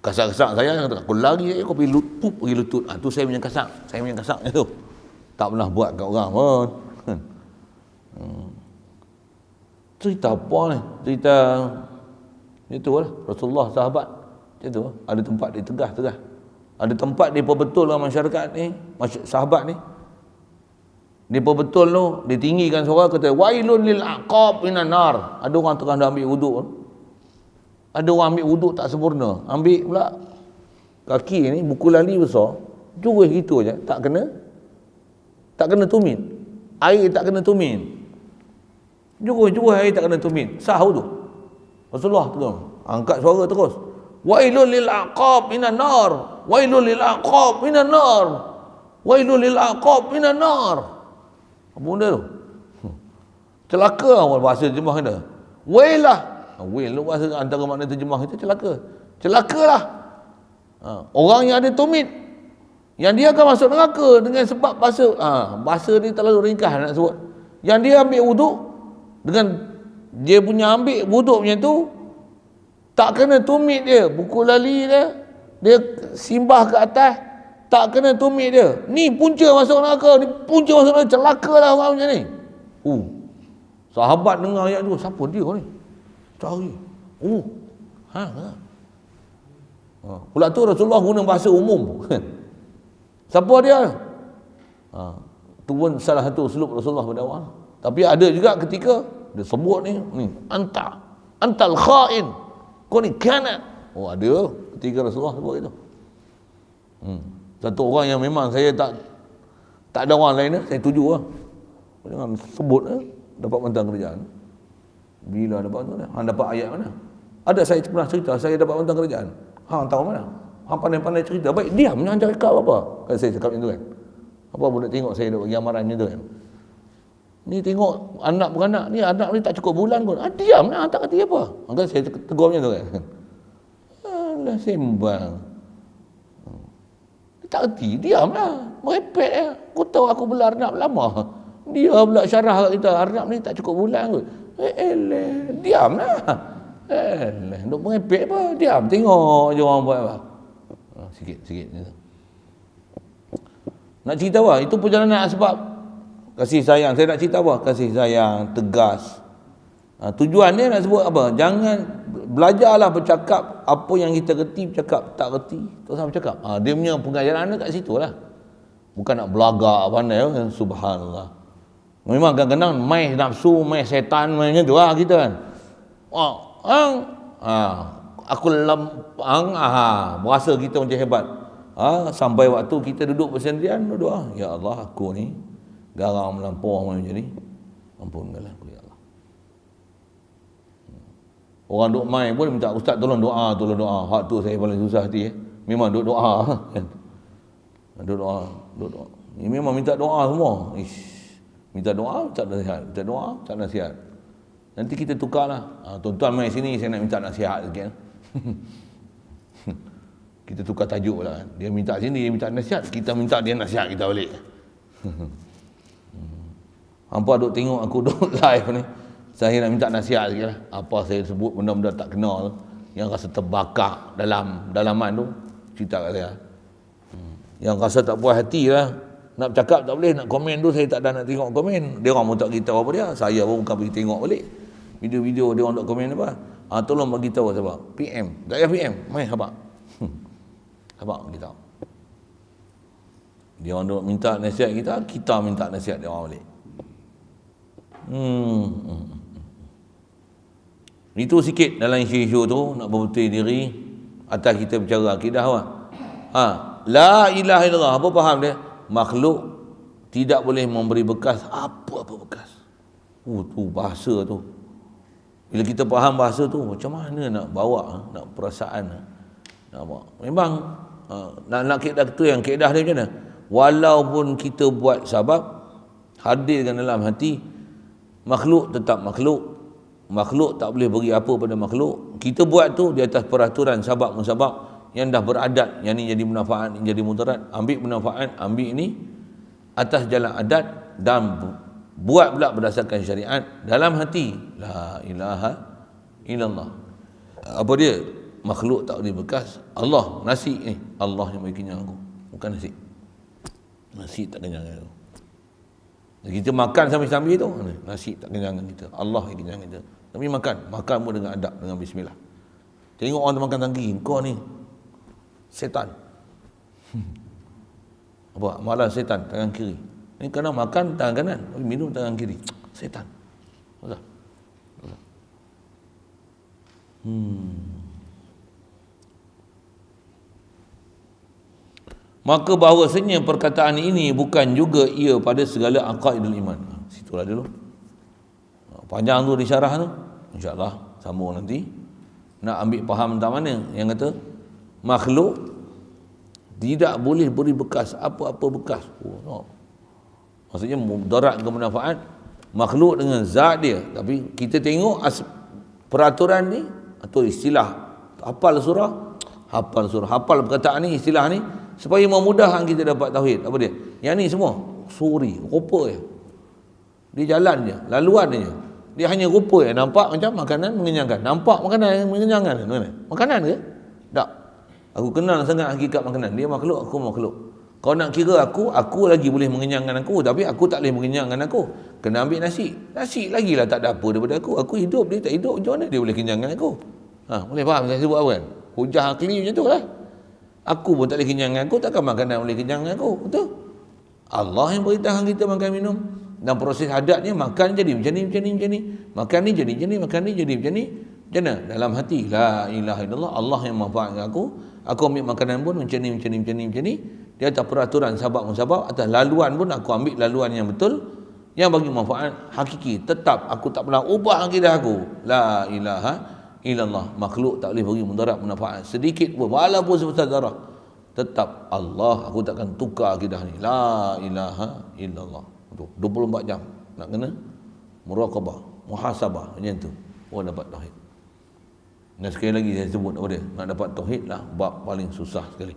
Kasak-kasak saya kata aku lari aku pergi lutut. Tu saya punya kasak. Saya punya kasak tu. Tak pernah buat kat orang pun. Cerita apa ni? Cerita itulah Rasulullah sahabat. Macam tu. Ada tempat dia tegah. Ada tempat dia betul dengan masyarakat ni, sahabat ni. Dia betul tu, dia tinggikan suara kata wailun lil aqab minan nar. Ada orang tengah dah ambil wuduk. Ada orang ambil wuduk tak sempurna. Ambil pula kaki ni buku lali besar, jurus gitu aja, tak kena tumit. Air tak kena tumit. Jurus air tak kena tumit. Sahau tu. Rasulullah tu angkat suara terus. Wailun lil aqab minan nar. Wailun lil aqab minan nar. Wailun lil aqab minan nar. Apa benda tu? Celaka awal bahasa terjemah kita. Wailah. Wail tu bahasa antara makna terjemah kita celaka. Celakalah. Orang yang ada tumit, yang dia akan masuk neraka dengan sebab bahasa ni terlalu ringkas nak sebut. Yang dia ambil wuduk dengan dia punya ambil wuduk punya tu tak kena tumit dia, buku lali dia simbah ke atas, tak kena tumit dia. Ni punca masuk neraka, celakalah orang macam ni. Sahabat dengar ayat tu, siapa dia ni? Cari. Pula tu Rasulullah guna bahasa umum. Siapa dia? Tu pun salah satu uslub Rasulullah berdakwah. Tapi ada juga ketika dia sebut ni antal khain, kau ni khianat. Oh, ada ketika Rasulullah sebut itu. Satu orang yang memang saya tak ada orang lain, saya tuju lah. Jangan sebut dapat mentang kerajaan. Bila dapat tu hang dapat ayat mana? Ada saya pernah cerita saya dapat mentang kerajaan. Hang tahu mana? Hang pandai-pandai cerita. Baik, diam jangan cakap apa-apa. Kan saya cakap macam tu kan. Apa pun nak tengok saya duk bagi amaran macam tu kan. Ni tengok anak beranak ni, anak ni tak cukup bulan pun. Diam lah, tak kata apa. Kan saya tegur macam tu kan. Alah sembang. Tak erti, diamlah. Merepek ya. Kau tahu aku bela Arnab lama. Dia pula syarah kat kita, Arnab ni tak cukup bulan kot. Diamlah. Duk merepek apa? Diam, tengok je orang buat apa. Sikit. Nak cerita apa? Itu perjalanan sebab kasih sayang. Saya nak cerita apa? Kasih sayang, tegas. Tujuan dia nak sebut apa? Jangan belajarlah bercakap apa yang kita reti, bercakap tak reti tak usah bercakap. Dia punya pengajaran kat situ lah. Bukan nak belagak pandai. Subhanallah. Memang kadang-kadang mai nafsu, mai setan, mai macam tu lah kita kan. Aku lempang, berasa kita macam hebat. Sampai waktu kita duduk bersendirian, berdoa, ya Allah, aku ni garang melampau macam ni, ampunkanlah aku ya Allah. Orang duk main pun minta ustaz tolong doa. Hak tu saya paling susah hati. Memang duk doa kan. Duk doa. Ni memang minta doa semua. Minta doa, minta doa, minta nasihat. Nanti kita tukarlah. Tuan-tuan mai sini saya nak minta nasihat sikit. Kita tukar tajuk lah. Dia minta sini, dia minta nasihat, kita minta dia nasihat kita balik. Hampa duk tengok aku duk live ni. Saya nak minta nasihat sikit lah. Apa saya sebut benda-benda tak kenal yang rasa terbakar dalam dalaman tu, cerita kat saya. Yang rasa tak puas hati lah. Nak bercakap tak boleh, nak komen tu saya tak ada nak tengok komen. Dia orang pun tak beritahu apa dia. Saya pun bukan pergi tengok balik video-video dia orang nak komen apa. Tolong bagi tahu sebab PM. Tak payah PM, mai habaq. Habaq kita. Dia orang duk minta nasihat kita minta nasihat dia orang balik. Itu sikit dalam isu-isu tu nak berbetul diri atas kita bercara akidah lah. La ilaha illallah, apa faham dia? Makhluk tidak boleh memberi bekas apa-apa bekas. Tu bahasa tu. Bila kita faham bahasa tu, macam mana nak bawa, nak perasaan nak bawa. Memang nak kaedah tu yang kaedah dia macam mana? Walaupun kita buat sabab, hadirkan dalam hati, makhluk tetap makhluk. Makhluk tak boleh beri apa pada makhluk. Kita buat tu di atas peraturan sabab musabab yang dah beradat, yang ni jadi manfaat, yang jadi mudarat. Ambil manfaat, ambil ni atas jalan adat dan buat pula berdasarkan syariat dalam hati. La ilaha illallah. Apa dia? Makhluk tak boleh bekas. Allah, nasi ni, Allah yang bagi kenyang aku, bukan nasi. Nasi tak kenyang aku. Kita makan sambil-sambil tu, nasi tak kenyangkan kita. Allah yang kenyang kita. Tapi makan pun dengan adab, dengan bismillah. Tengok orang tu makan tangki, kau ni setan. Apa? Malah setan, tangan kiri. Ini kadang makan tangan kanan, minum tangan kiri. Setan. Betul? Maka bahawasanya perkataan ini bukan juga ia pada segala aqaidul iman. Situlah dulu. Panjang tu disyarah tu. InsyaAllah sambung nanti. Nak ambil faham tentang mana yang kata makhluk tidak boleh beri bekas apa-apa bekas. Maksudnya mudarat ke manfaat makhluk dengan zat dia. Tapi kita tengok peraturan ni atau istilah hafal perkataan ni, istilah ni supaya memudahkan kita dapat tauhid. Apa dia? Yang ni semua suri, rupa je. Dia jalan je, laluan je. Dia hanya rupa je. Nampak macam makanan mengenyangkan. Nampak makanan yang mengenyangkan. Makanan ke? Tak. Aku kenal sangat hakikat makanan. Dia makhluk, aku makhluk. Kau nak kira aku lagi boleh mengenyangkan aku, tapi aku tak boleh mengenyangkan aku. Kena ambil nasi. Nasi lagi lah tak ada apa daripada aku. Aku hidup, dia tak hidup. Macam mana dia boleh kenyangkan aku? Boleh faham saya sebut apa kan? Hujah akli macam tu lah. Aku pun tak boleh kenyangkan aku, takkan makanan boleh kenyangkan aku. Betul? Allah yang beritahu kita makan minum. Dan proses adatnya makan jadi macam ni, macam ni, macam ni. Makan ni jadi macam ni, makan ni jadi macam ni. Macam mana? Dalam hati, la ilaha illallah, Allah yang manfaatkan aku. Aku ambil makanan pun macam ni, macam ni, macam ni, macam ni. Di atas peraturan sabab-musabab, atas laluan pun aku ambil laluan yang betul. Yang bagi manfaat hakiki. Tetap aku tak pernah ubah akidah aku. La ilaha illallah. Makhluk tak boleh bagi mudarat manfaat sedikit pun, walaupun sebesar darah. Tetap Allah, aku takkan tukar akidah ni. La ilaha illallah. 24 jam nak kena muraqabah, muhasabah macam tu. Oh, dapat tauhid. Dan sekali lagi saya sebut apa dia? Nak dapat tauhid lah bab paling susah sekali.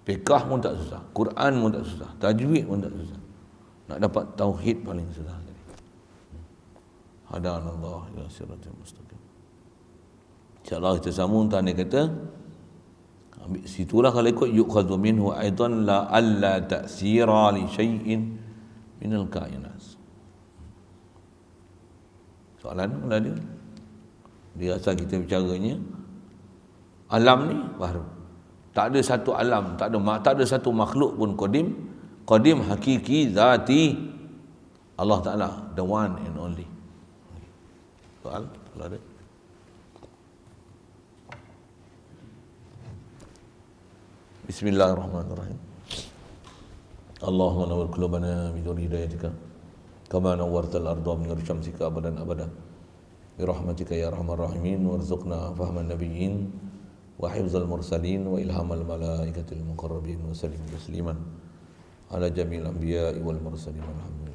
Fiqh pun tak susah, Quran pun tak susah, tajwid pun tak susah. Nak dapat tauhid paling susah sekali. Hadanallah ila siratal mustaqim. InsyaAllah kita sambung tadi kata ambil situlah kalau ikut yukhadhu minhu aidan la alla ta'sira li syai'in minal kainat. Soalan mana dia? Dia asal kita bicaranya alam ni baru. Tak ada satu alam, tak ada satu makhluk pun qadim hakiki zati Allah Taala, the one and only. Soal kalau ada. Bismillahirrahmanirrahim. Allahumma nawwir qulubana bi nur hidayatika kama nawwartal arda bi nur syamsika abadan abada bi rahmatika ya arhamar rahimin warzuqna fahman nabiyyin wa hifzal mursalin wa ilhamal malaikatil muqarrabin wa sallim tasliman ala jamil anbiya'i wal mursalin alhamdulillah.